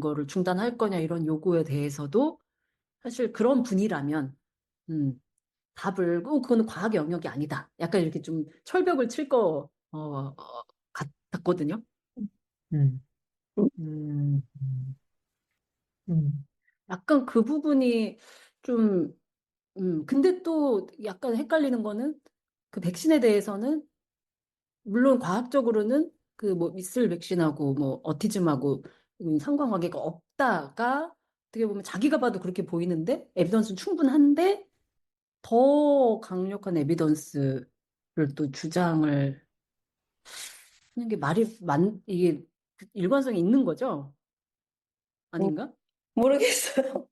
거를 중단할 거냐 이런 요구에 대해서도 사실 그런 분이라면 음, 답을 그거는 과학 영역이 아니다. 약간 이렇게 좀 철벽을 칠 거 같았거든요. 음, 음, 음, 약간 그 부분이 좀 근데 또 약간 헷갈리는 거는 그 백신에 대해서는 물론 과학적으로는 그 뭐 미슬 백신하고 뭐 어티즘하고 상관관계가 없다가 어떻게 보면 자기가 봐도 그렇게 보이는데 에비던스는 충분한데 더 강력한 에비던스를 또 주장을 하는 게 이게 일관성이 있는 거죠? 음, 아닌가? 모르겠어요.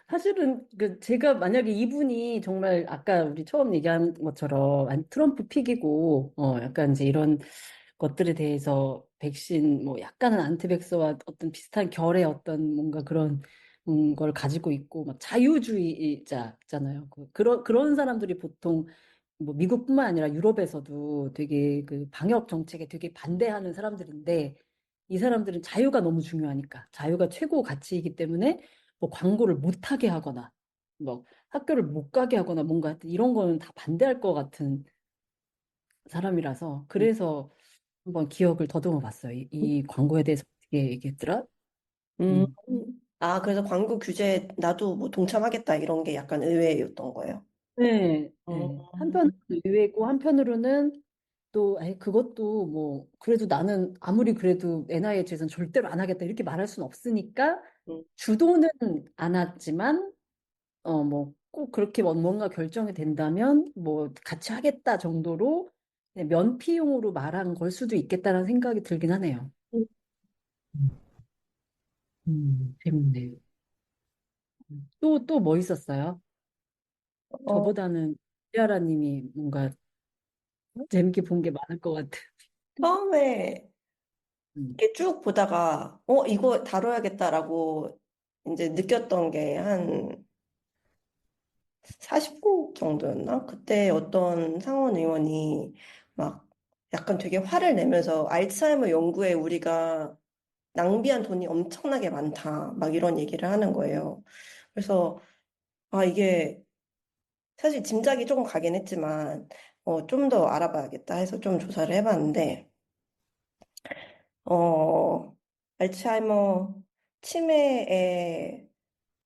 사실은 그 제가 만약에 이분이 정말 아까 우리 처음 얘기한 것처럼 트럼프 픽이고 약간 이제 이런 것들에 대해서 백신 뭐 약간은 안티백서와 어떤 비슷한 결의 어떤 뭔가 그런 걸 가지고 있고 막 자유주의자잖아요. 그런 사람들이 보통 뭐 미국뿐만 아니라 유럽에서도 되게 그 방역 정책에 되게 반대하는 사람들인데 이 사람들은 자유가 너무 중요하니까 자유가 최고 가치이기 때문에 뭐 광고를 못 하게 하거나 뭐 학교를 못 가게 하거나 뭔가 하여튼 이런 거는 다 반대할 것 같은 사람이라서 그래서 한번 기억을 더듬어 봤어요. 이 광고에 대해서 어떻게 얘기했더라? 음, 음. 그래서 광고 규제에 나도 뭐 동참하겠다 이런 게 약간 의외였던 거예요. 네, 네. 한편으로는 음, 의외고 한편으로는 또 그것도 뭐 그래도 나는 아무리 그래도 NIH에서는 절대로 안 하겠다 이렇게 말할 수는 없으니까 음, 주도는 안 했지만 뭐 꼭 그렇게 뭔가 결정이 된다면 뭐 같이 하겠다 정도로 그냥 면피용으로 말한 걸 수도 있겠다는 생각이 들긴 하네요. 재밌네요. 또 뭐 있었어요? 어, 저보다는 리아라 님이 뭔가 재밌게 본 게 많을 것 같아. 처음에 음. 이렇게 쭉 보다가 이거 다뤄야겠다라고 이제 느꼈던 게 한 40분 정도였나? 그때 어떤 상원 의원이 막 약간 되게 화를 내면서 알츠하이머 연구에 우리가 낭비한 돈이 엄청나게 많다. 막 이런 얘기를 하는 거예요. 그래서 이게 사실 짐작이 조금 가긴 했지만 좀 더 알아봐야겠다 해서 좀 조사를 해봤는데 어, 알츠하이머 치매의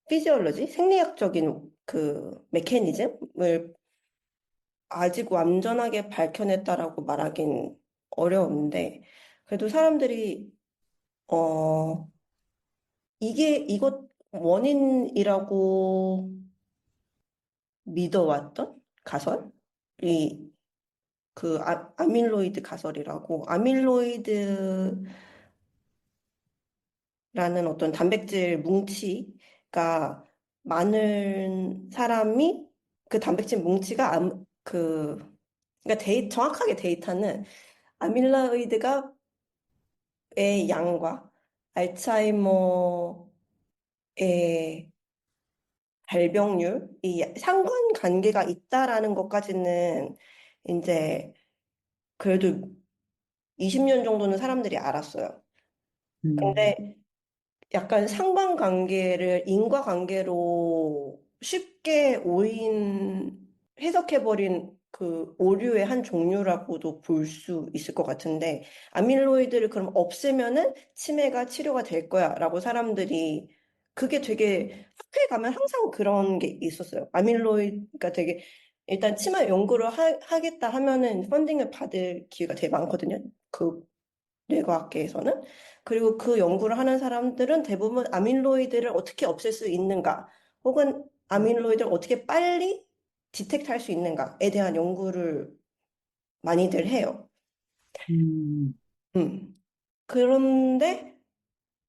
피지올로지, 생리학적인 그 메커니즘을 아직 완전하게 밝혀냈다라고 말하긴 어려운데, 그래도 사람들이, 어, 이것 원인이라고 믿어왔던 가설이 그 아밀로이드 가설이라고, 아밀로이드 라는 어떤 단백질 뭉치가 많은 사람이 그 단백질 뭉치가 그러니까 정확하게 데이터는 아밀로이드가 의 양과 알츠하이머의 발병률이 상관관계가 있다라는 것까지는 이제 그래도 20년 정도는 사람들이 알았어요. 음, 근데 약간 상관관계를 인과관계로 쉽게 해석해버린 그 오류의 한 종류라고도 볼 수 있을 것 같은데, 아밀로이드를 그럼 없애면은 치매가 치료가 될 거야 라고 사람들이 그게 되게 학회에 가면 항상 그런 게 있었어요. 아밀로이드가 되게 일단 치마 연구를 하겠다 하면은 펀딩을 받을 기회가 되게 많거든요. 그 뇌과학계에서는. 그리고 그 연구를 하는 사람들은 대부분 아밀로이드를 어떻게 없앨 수 있는가, 혹은 아밀로이드를 어떻게 빨리 디텍트할 수 있는가에 대한 연구를 많이들 해요. 음, 음. 그런데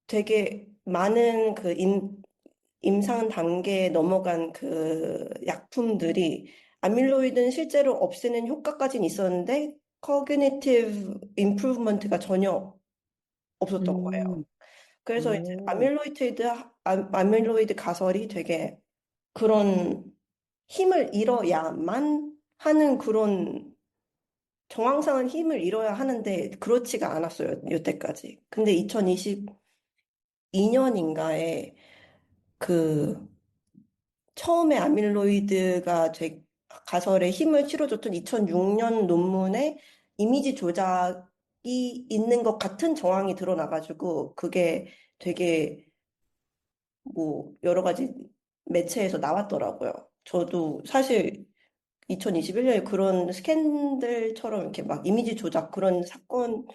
되게 많은 그 임상 단계에 넘어간 그 약품들이 아밀로이드는 실제로 없애는 효과까지는 있었는데 커그니티브 임프루브먼트가 전혀 없었던 거예요. 음, 그래서 이제 오, 아밀로이드 가설이 되게 그런 힘을 잃어야만 하는 그런 정황상은 힘을 잃어야 하는데 그렇지가 않았어요, 여태까지. 근데 2022년인가에 그 처음에 가설에 힘을 실어줬던 2006년 논문에 이미지 조작이 있는 것 같은 정황이 드러나가지고 그게 되게 뭐 여러 가지 매체에서 나왔더라고요. 저도 사실 2021년에 그런 스캔들처럼 이렇게 막 이미지 조작 그런 사건,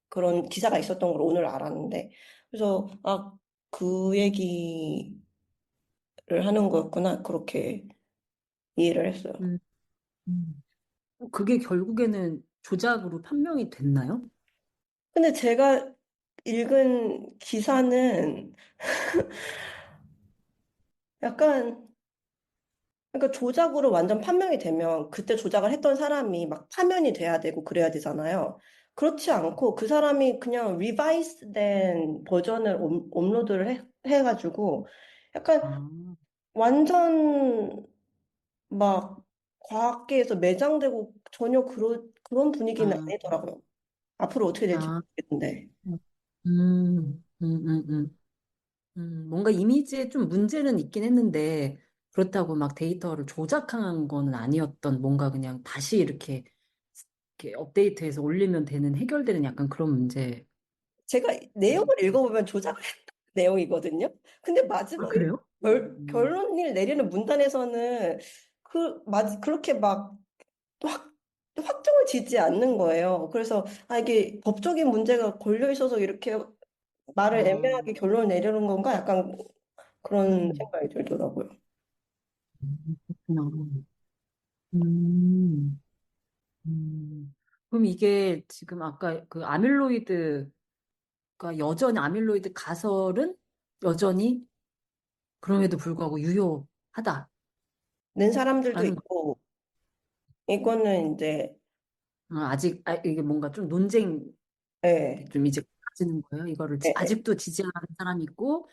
그런 기사가 있었던 걸 오늘 알았는데, 그래서, 아, 그 얘기를 하는 거였구나. 그렇게 이해를 했어요. 음, 음. 그게 결국에는 조작으로 판명이 됐나요? 근데 제가 읽은 기사는 약간, 그러니까 조작으로 완전 판명이 되면 그때 조작을 했던 사람이 막 파면이 돼야 되고 그래야 되잖아요. 그렇지 않고 그 사람이 그냥 리바이스 된 버전을 업로드를 해가지고 약간 아, 완전 막 과학계에서 매장되고 전혀 그런 분위기는 아, 아니더라고요. 앞으로 어떻게 될지 아, 모르겠는데. 뭔가 이미지에 좀 문제는 있긴 했는데, 그렇다고 막 데이터를 조작한 거는 아니었던, 뭔가 그냥 다시 이렇게 업데이트해서 올리면 되는, 해결되는 약간 그런 문제. 제가 내용을 읽어보면 조작을 했던 내용이거든요. 근데 아, 마지막에 그래요? 결론을 내리는 문단에서는 그렇게 막 확, 확정을 짓지 않는 거예요. 그래서 아, 이게 법적인 문제가 걸려 있어서 이렇게 말을 아, 애매하게 결론을 내리는 건가? 약간 그런 음, 생각이 들더라고요. 그렇구나. 음, 그럼 이게 지금 아까 그 아밀로이드가 여전히 아밀로이드 가설은 여전히 그럼에도 불구하고 유효하다라는 는 사람들도 거. 있고 이거는 이제 아직 이게 뭔가 좀 논쟁이 예, 좀 이제 가지는 거예요. 이거를 예, 예, 아직도 지지하는 사람이 있고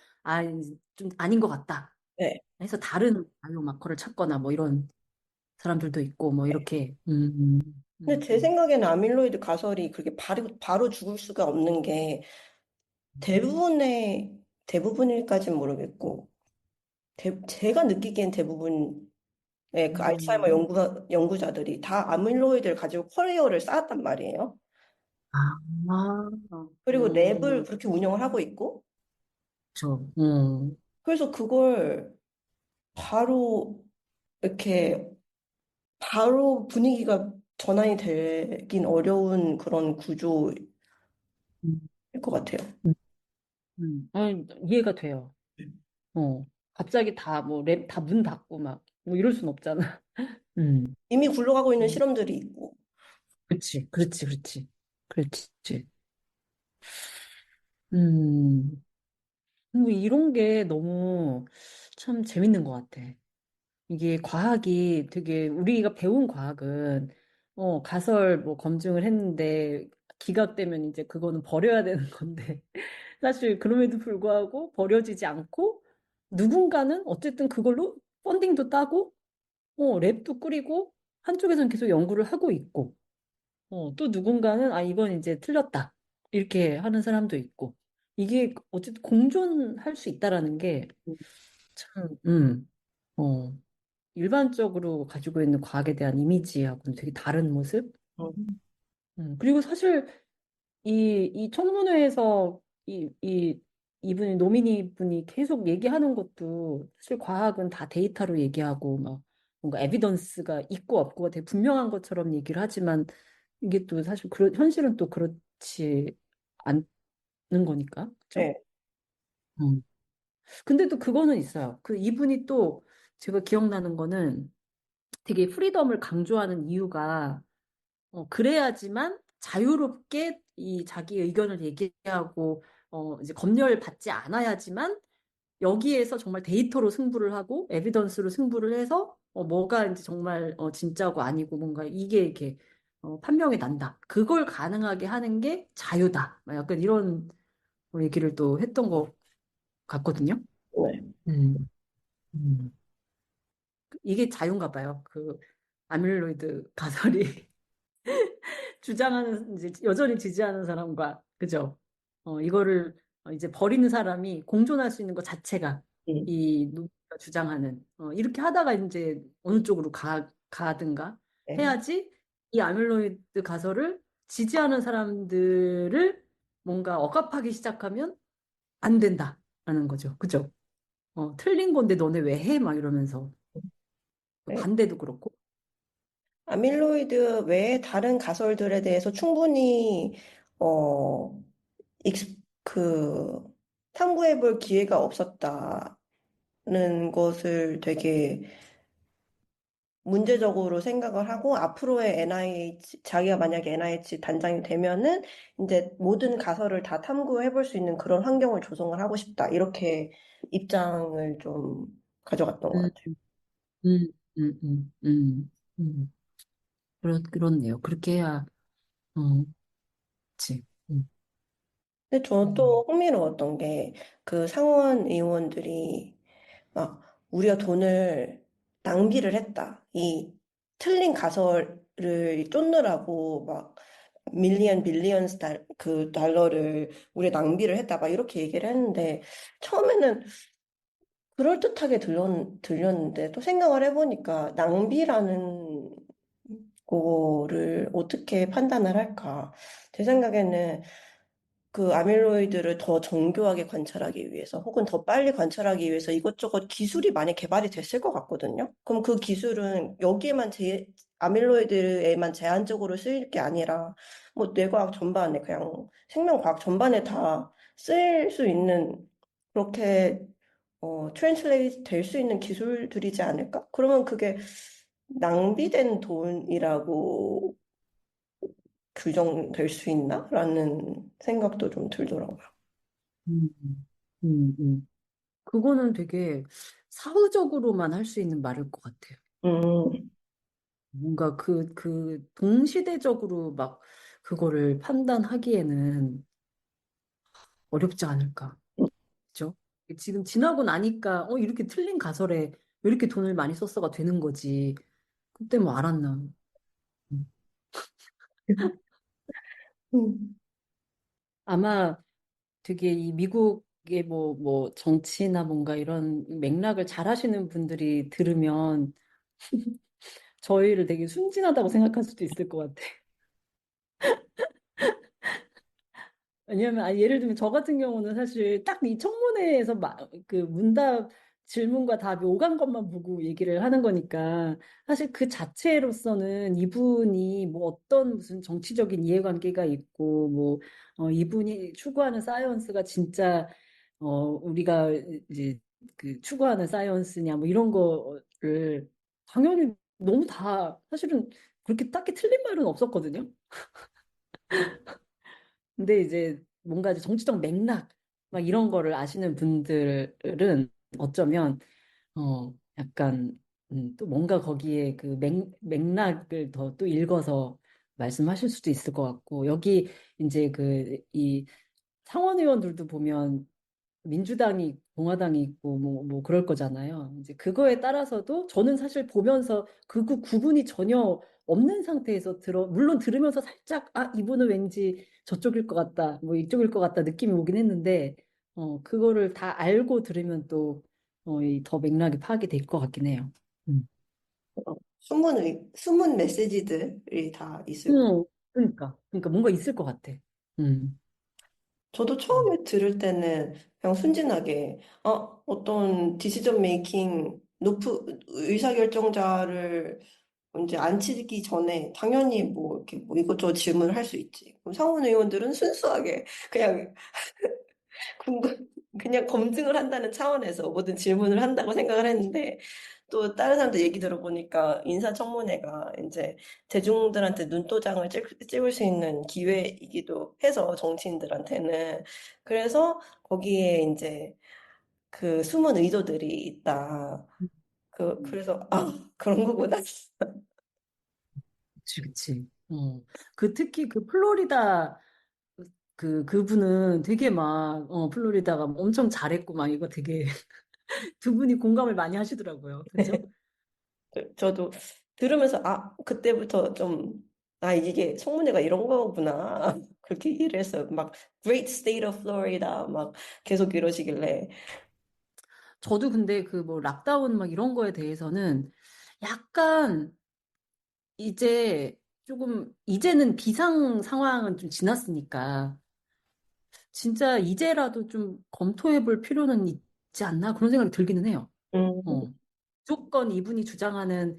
좀 아닌 것 같다 예. 해서 다른 바이오마커를 찾거나 뭐 이런 사람들도 있고 뭐 이렇게 근데 제 생각에는 아밀로이드 가설이 그렇게 바로 죽을 수가 없는 게 대부분일까진 모르겠고 제가 느끼기엔 대부분의 그 알츠하이머 음, 연구자들이 다 아밀로이드를 가지고 커리어를 쌓았단 말이에요. 아, 그리고 랩을 그렇게 운영을 하고 있고 그렇죠. 그래서 그걸 바로 이렇게 바로 분위기가 전환이 되긴 어려운 그런 구조일 음, 것 같아요. 아니, 이해가 돼요. 갑자기 다 뭐 랩 다 문 닫고 막 뭐 이럴 순 없잖아. 음, 이미 굴러가고 있는 음, 실험들이 있고. 그렇지. 음, 뭐 이런 게 너무 참 재밌는 것 같아. 이게 과학이 되게 우리가 배운 과학은 가설 뭐 검증을 했는데 기각되면 이제 그거는 버려야 되는 건데 사실 그럼에도 불구하고 버려지지 않고 누군가는 어쨌든 그걸로 펀딩도 따고 랩도 꾸리고 한쪽에서는 계속 연구를 하고 있고 또 누군가는 아 이건 이제 틀렸다 이렇게 하는 사람도 있고 이게 어쨌든 공존할 수 있다라는 게 참, 어, 일반적으로 가지고 있는 과학에 대한 이미지하고는 되게 다른 모습? 음, 그리고 사실 이 청문회에서 이분이 노미니 분이 계속 얘기하는 것도 사실 과학은 다 데이터로 얘기하고 막 뭔가 에비던스가 있고 없고가 되게 분명한 것처럼 얘기를 하지만 이게 또 사실 현실은 또 그렇지 않는 거니까 그죠? 네, 음. 근데 또 그거는 있어요. 그 이분이 또 제가 기억나는 거는 되게 프리덤을 강조하는 이유가 그래야지만 자유롭게 이 자기 의견을 얘기하고 이제 검열 받지 않아야지만 여기에서 정말 데이터로 승부를 하고 에비던스로 승부를 해서 뭐가 이제 정말 진짜고 아니고 뭔가 이게 이렇게 판명이 난다. 그걸 가능하게 하는 게 자유다. 막 약간 이런 얘기를 또 했던 것 같거든요. 네, 음. 음. 이게 자유인가 봐요. 그 아밀로이드 가설이 주장하는 이제 여전히 지지하는 사람과 그죠? 이거를 이제 버리는 사람이 공존할 수 있는 것 자체가 음, 이 누가 주장하는 이렇게 하다가 이제 어느 쪽으로 가든가 네, 해야지 이 아밀로이드 가설을 지지하는 사람들을 뭔가 억압하기 시작하면 안 된다라는 거죠. 그죠? 틀린 건데 너네 왜 해? 막 이러면서 네. 반대도 그렇고. 아밀로이드 외에 다른 가설들에 대해서 충분히 어, 그 탐구해 볼 기회가 없었다는 것을 되게 문제적으로 생각을 하고 앞으로의 NIH 자기가 만약에 NIH 단장이 되면은 이제 모든 가설을 다 탐구해 볼 수 있는 그런 환경을 조성을 하고 싶다. 이렇게 입장을 좀 가져갔던 것 음, 같아요. 음, 음. 음. 그렇네요. 그렇게 해야, 그치. 근데 저는 또 음, 흥미로웠던 게 그 상원 의원들이 막 우리가 돈을 낭비를 했다. 이 틀린 가설을 쫓느라고 막 밀리언 빌리언스 그 달러를 우리가 낭비를 했다. 막 이렇게 얘기를 했는데 처음에는 그럴듯하게 들렸는데 또 생각을 해보니까 낭비라는 거를 어떻게 판단을 할까? 제 생각에는 그 아밀로이드를 더 정교하게 관찰하기 위해서 혹은 더 빨리 관찰하기 위해서 이것저것 기술이 많이 개발이 됐을 것 같거든요. 그럼 그 기술은 여기에만 아밀로이드에만 제한적으로 쓰일 게 아니라 뭐 뇌과학 전반에 그냥 생명과학 전반에 다 쓰일 수 있는 그렇게 트랜슬레이트 될 수 있는 기술들이지 않을까? 그러면 그게 낭비된 돈이라고 규정될 수 있나? 라는 생각도 좀 들더라고요. 음, 음. 그거는 되게 사후적으로만 할 수 있는 말일 것 같아요. 음, 뭔가 동시대적으로 막 그거를 판단하기에는 어렵지 않을까. 그죠? 지금 지나고 나니까, 이렇게 틀린 가설에 왜 이렇게 돈을 많이 썼어가 되는 거지. 그때 뭐 알았나. 음. 음, 아마 되게 이 미국의 뭐 정치나 뭔가 이런 맥락을 잘 하시는 분들이 들으면 저희를 되게 순진하다고 생각할 수도 있을 것 같아. 왜냐면 예를 들면 저 같은 경우는 사실 딱 이 청문회에서 그 문답 질문과 답이 오간 것만 보고 얘기를 하는 거니까 사실 그 자체로서는 이분이 뭐 어떤 무슨 정치적인 이해관계가 있고 뭐 이분이 추구하는 사이언스가 진짜 우리가 이제 그 추구하는 사이언스냐 뭐 이런 거를 당연히 너무 다 사실은 그렇게 딱히 틀린 말은 없었거든요. 근데 이제 뭔가 이제 정치적 맥락 막 이런 거를 아시는 분들은 어쩌면 약간 또 뭔가 거기에 그 맥락을 더 또 읽어서 말씀하실 수도 있을 것 같고 여기 이제 그 이 상원 의원들도 보면 민주당이 있고 공화당이 있고 뭐 그럴 거잖아요. 이제 그거에 따라서도 저는 사실 보면서 구분이 전혀 없는 상태에서 물론 들으면서 살짝 이분은 왠지 저쪽일 것 같다, 뭐 이쪽일 것 같다 느낌이 오긴 했는데 그거를 다 알고 들으면 또 더 맥락이 파악이 될 것 같긴 해요. 음. 숨은 메시지들이 다 있을 거. 그러니까 뭔가 있을 것 같아. 음. 저도 음, 처음에 들을 때는 그냥 순진하게, 어떤 디시전 메이킹, 의사결정자를 이제 앉히기 전에 당연히 뭐 이렇게 뭐 이것저것 질문을 할 수 있지. 그럼 상원 의원들은 순수하게 그냥 궁금, 그냥 검증을 한다는 차원에서 모든 질문을 한다고 생각을 했는데, 또 다른 사람들 얘기 들어보니까 인사청문회가 이제 대중들한테 눈도장을 찍을 수 있는 기회이기도 해서 정치인들한테는. 그래서 거기에 이제 그 숨은 의도들이 있다. 그래서 그런 거구나. 그치, 그치. 그 특히 그 플로리다 그분은 되게 막, 플로리다가 엄청 잘했고 막 이거 되게 두 분이 공감을 많이 하시더라고요. 그죠? 저도 들으면서 그때부터 좀 이게 청문회가 이런 거구나. 그렇게 이해를 했어요. 막 Great State of Florida 막 계속 이러시길래. 저도 근데 그 뭐 락다운 막 이런 거에 대해서는 약간 이제 조금 이제는 비상 상황은 좀 지났으니까 진짜 이제라도 좀 검토해 볼 필요는 있지 않나 그런 생각이 들기는 해요. 음, 어. 무조건 이분이 주장하는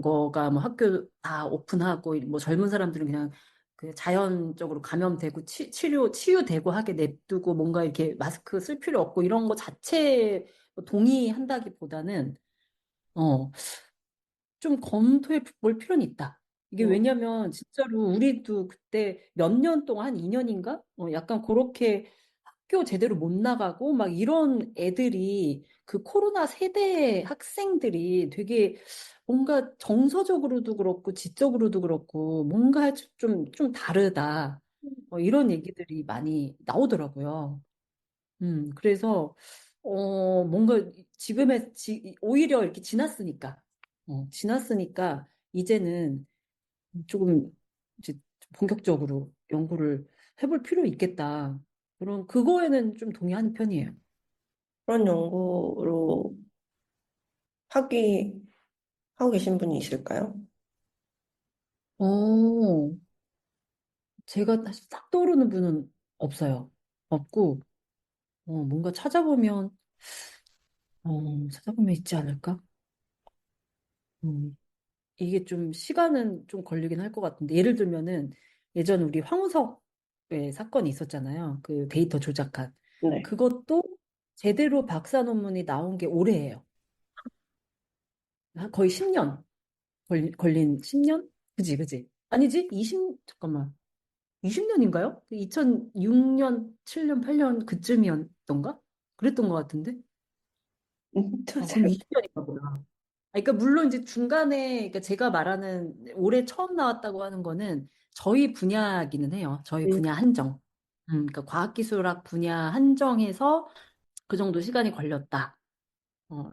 거가 뭐 학교 다 오픈하고 뭐 젊은 사람들은 그냥 그 자연적으로 감염되고 치유되고 하게 냅두고 뭔가 이렇게 마스크 쓸 필요 없고 이런 거 자체에 동의한다기보다는 어, 좀 검토해 볼 필요는 있다. 이게 음, 왜냐면 진짜로 우리도 그때 몇 년 동안 한 2년인가? 약간 그렇게 학교 제대로 못 나가고 막 이런 애들이 그 코로나 세대 학생들이 되게 뭔가 정서적으로도 그렇고 지적으로도 그렇고 뭔가 좀 다르다. 이런 얘기들이 많이 나오더라고요. 그래서, 뭔가 오히려 이렇게 지났으니까, 이제는 조금 이제 본격적으로 연구를 해볼 필요 있겠다. 그거에는 좀 동의하는 편이에요. 그런 연구로 하기 하고 계신 분이 있을까요? 어, 제가 다시 싹 떠오르는 분은 없어요. 없고, 뭔가 찾아보면 있지 않을까? 음. 이게 좀 시간은 좀 걸리긴 할 것 같은데 예를 들면은 예전 우리 황우석의 사건이 있었잖아요. 그 데이터 조작한 네. 그것도 제대로 박사 논문이 나온 게 올해예요. 거의 10년 걸린 10년? 그지 그지? 아니지? 잠깐만 20년인가요? 2006년, 7년, 8년 그쯤이었던가? 그랬던 것 같은데? 그럼 잘. 20년인가 보다. 그러니까 물론 이제 중간에 그러니까 제가 말하는 올해 처음 나왔다고 하는 거는 저희 분야기는 해요. 저희 음, 분야 한정. 그러니까 과학기술학 분야 한정해서 그 정도 시간이 걸렸다.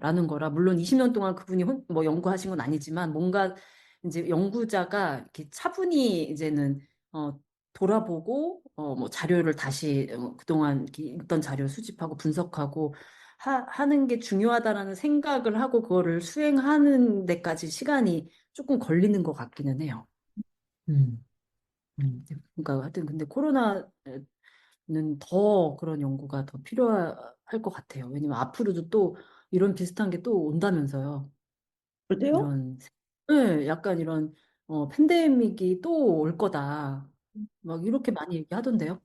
라는 거라 물론 20년 동안 그분이 뭐 연구하신 건 아니지만 뭔가 이제 연구자가 이렇게 차분히 이제는 어, 돌아보고 뭐 자료를 다시 그동안 이렇게 있던 자료를 수집하고 분석하고 하는 게 중요하다라는 생각을 하고 그거를 수행하는 데까지 시간이 조금 걸리는 것 같기는 해요. 음, 그러니까 하여튼 근데 코로나는 더 그런 연구가 더 필요할 것 같아요. 왜냐면 앞으로도 또 이런 비슷한 게 또 온다면서요. 그래요? 이런, 네, 약간 이런, 팬데믹이 또 올 거다. 막 이렇게 많이 얘기하던데요.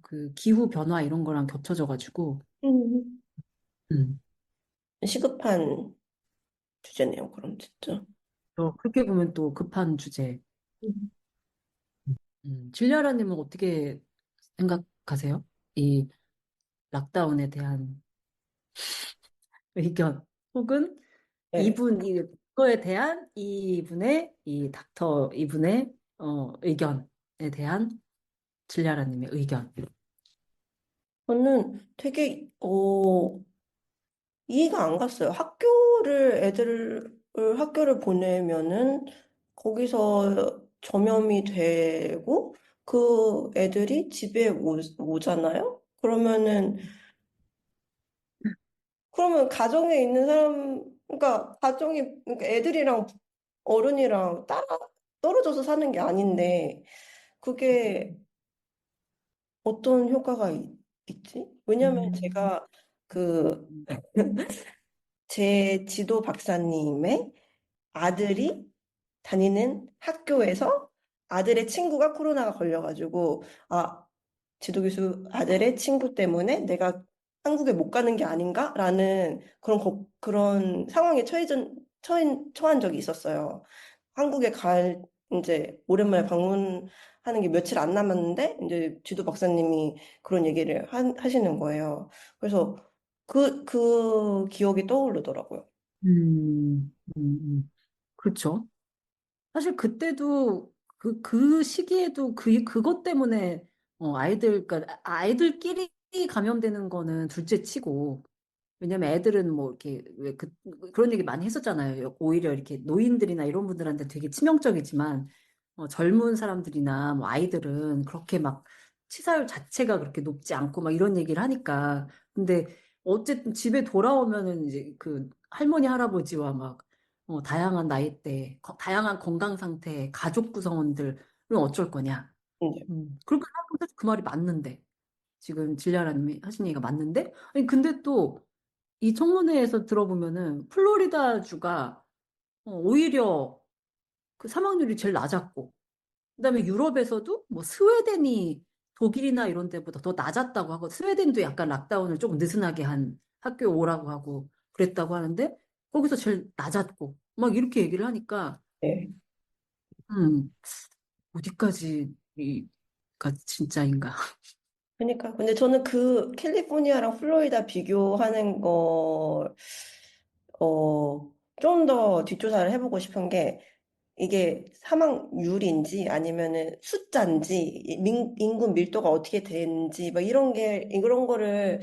그 기후 변화 이런 거랑 겹쳐져가지고. 음, 음. 시급한 주제네요, 그럼 진짜. 그렇게 보면 또 급한 주제. 음. 줄리아라님은 어떻게 생각하세요? 이 락다운에 대한 의견 혹은 네. 이거에 대한 이분의 의견에 대한 줄리아라님의 의견. 저는 되게, 이해가 안 갔어요. 학교를 보내면은 거기서 전염이 되고 그 애들이 집에 오잖아요? 그러면 가정에 있는 그러니까 그러니까 애들이랑 어른이랑 떨어져서 사는 게 아닌데, 그게 어떤 효과가 있지? 왜냐면 음, 제가 그 제 지도 박사님의 아들이 다니는 학교에서 아들의 친구가 코로나가 걸려가지고, 아, 지도교수 아들의 친구 때문에 내가 한국에 못 가는 게 아닌가라는 그런 상황에 처한 적이 있었어요. 한국에 이제 오랜만에 방문하는 게 며칠 안 남았는데, 이제 지도 박사님이 그런 얘기를 하시는 거예요. 그래서 그 기억이 떠오르더라고요. 그렇죠. 사실 그때도 그 시기에도 그것 때문에 그러니까 아이들끼리 감염되는 거는 둘째 치고 왜냐면 애들은 뭐 이렇게 왜 그런 얘기 많이 했었잖아요. 오히려 이렇게 노인들이나 이런 분들한테 되게 치명적이지만 젊은 사람들이나 뭐 아이들은 그렇게 막 치사율 자체가 그렇게 높지 않고 막 이런 얘기를 하니까 근데 어쨌든 집에 돌아오면은 이제 그 할머니 할아버지와 막 다양한 나이대, 다양한 건강 상태, 가족 구성원들은 어쩔 거냐. 이제 그렇게 생각하면 사실 그 말이 맞는데 지금 진리아라님이 하신 얘기가 맞는데 아니 근데 또 이 청문회에서 들어보면은 플로리다 주가 오히려 그 사망률이 제일 낮았고, 그다음에 유럽에서도 뭐 스웨덴이 독일이나 이런 데보다 더 낮았다고 하고, 스웨덴도 약간 락다운을 조금 느슨하게 한 학교에 오라고 하고 그랬다고 하는데, 거기서 제일 낮았고, 막 이렇게 얘기를 하니까, 네. 음, 어디까지가 진짜인가. 그러니까 근데 저는 그 캘리포니아랑 플로리다 비교하는 걸 좀 더 뒷조사를 해보고 싶은 게 이게 사망률인지 아니면은 숫자인지 인구 밀도가 어떻게 되는지 막 이런 거를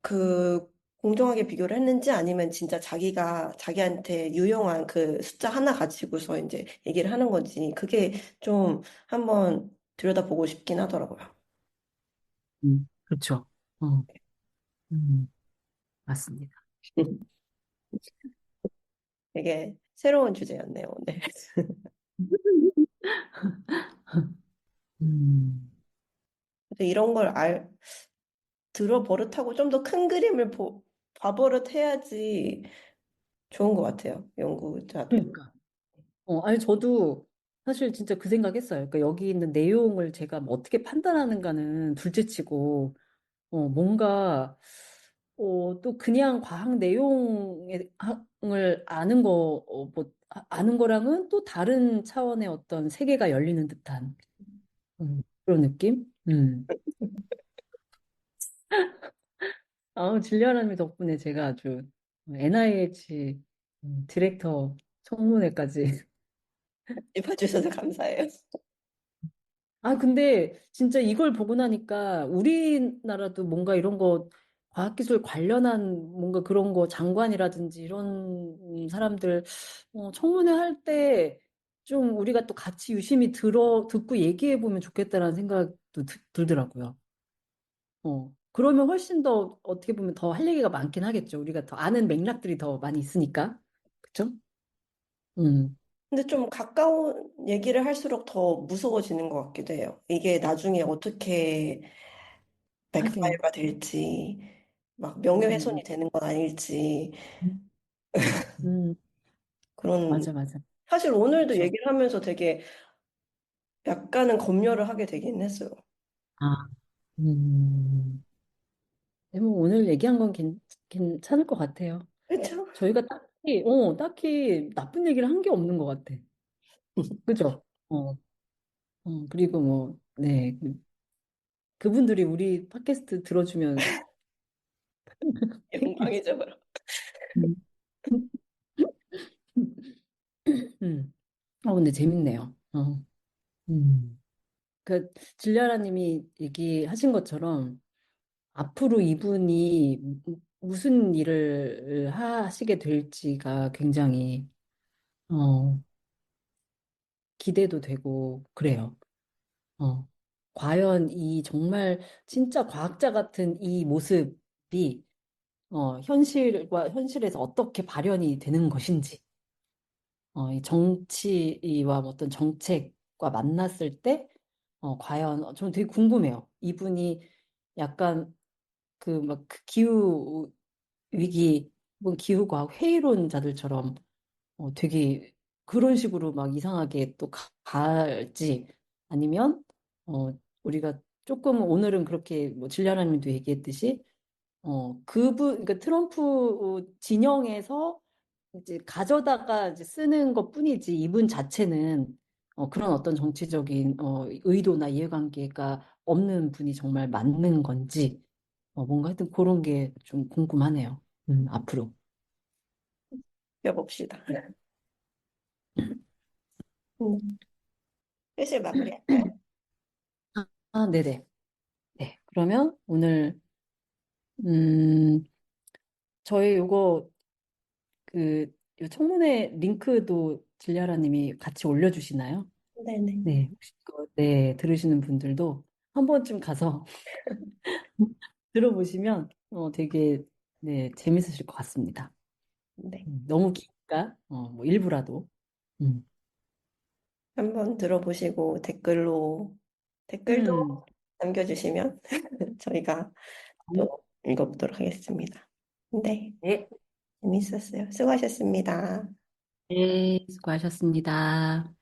그 공정하게 비교를 했는지 아니면 진짜 자기가 자기한테 유용한 그 숫자 하나 가지고서 이제 얘기를 하는 건지 그게 좀 한번 들여다보고 싶긴 하더라고요. 그렇죠. 어, 음, 맞습니다. 되게 새로운 주제였네요, 오늘. 음, 그래서 이런 걸 들어 버릇하고 좀 더 큰 그림을 봐버릇 해야지 좋은 것 같아요, 연구자도. 그러니까. 아니, 저도 사실 진짜 그 생각했어요. 그러니까 여기 있는 내용을 제가 뭐 어떻게 판단하는가는 둘째치고, 뭔가, 또 그냥 과학 내용을 아는 아는 거랑은 또 다른 차원의 어떤 세계가 열리는 듯한, 그런 느낌? 진리아람이 덕분에 제가 아주 NIH 디렉터 청문회까지 봐주셔서 감사해요. 근데 진짜 이걸 보고 나니까 우리나라도 뭔가 이런 거 과학기술 관련한 뭔가 그런 거 장관이라든지 이런 사람들 청문회 할 때 좀 우리가 또 같이 유심히 듣고 얘기해 보면 좋겠다라는 생각도 들더라고요. 그러면 훨씬 더 어떻게 보면 더 할 얘기가 많긴 하겠죠. 우리가 더 아는 맥락들이 더 많이 있으니까. 그쵸? 음, 근데 좀 가까운 얘기를 할수록 더 무서워지는 것 같기도 해요. 이게 나중에 어떻게 하긴. 백파이어가 될지, 막 음, 음, 명예훼손이 되는 건 아닐지, 음, 음, 그런, 맞아, 맞아. 사실 오늘도 그쵸. 얘기를 하면서 되게 약간은 검열을 하게 되긴 했어요. 아, 음. 네, 뭐 오늘 얘기한 건 괜찮을 것 같아요. 그렇죠? 저희가 딱히 나쁜 얘기를 한 게 없는 것 같아. 그죠? 그리고 뭐, 네. 그분들이 우리 팟캐스트 들어주면, 영광이죠, 그럼. 음. 음. 근데 재밌네요. 음. 그, 질리아라님이 얘기하신 것처럼, 앞으로 이분이 무슨 일을 하시게 될지가 굉장히, 어, 기대도 되고, 그래요. 어, 과연 이 정말 진짜 과학자 같은 이 모습이 현실에서 어떻게 발현이 되는 것인지, 이 정치와 어떤 정책과 만났을 때 과연 저는 되게 궁금해요. 이분이 약간 그 막 기후 위기 혹은 기후과학 회의론자들처럼 되게 그런 식으로 막 이상하게 또 갈지 아니면 우리가 조금 오늘은 그렇게 뭐 진리하나님도 얘기했듯이 그러니까 트럼프 진영에서 이제 가져다가 이제 쓰는 것뿐이지 이분 자체는 그런 어떤 정치적인 의도나 이해관계가 없는 분이 정말 맞는 건지 뭔가 하여튼 그런 게 좀 궁금하네요. 앞으로. 펴봅시다. 음, 슬슬 마무리할까요? 아, 네네. 네. 그러면 오늘 음, 저희 요거 그 요 청문회 링크도 진리하라님이 같이 올려주시나요? 네네. 네, 혹시 그거 네, 들으시는 분들도 한 번쯤 가서 들어보시면 되게 네, 재밌으실 것 같습니다. 네. 너무 기니까 뭐 일부라도. 음. 한번 들어보시고 댓글도 음. 남겨주시면 저희가 또 읽어보도록 하겠습니다. 네, 네, 재밌었어요. 수고하셨습니다. 네, 수고하셨습니다.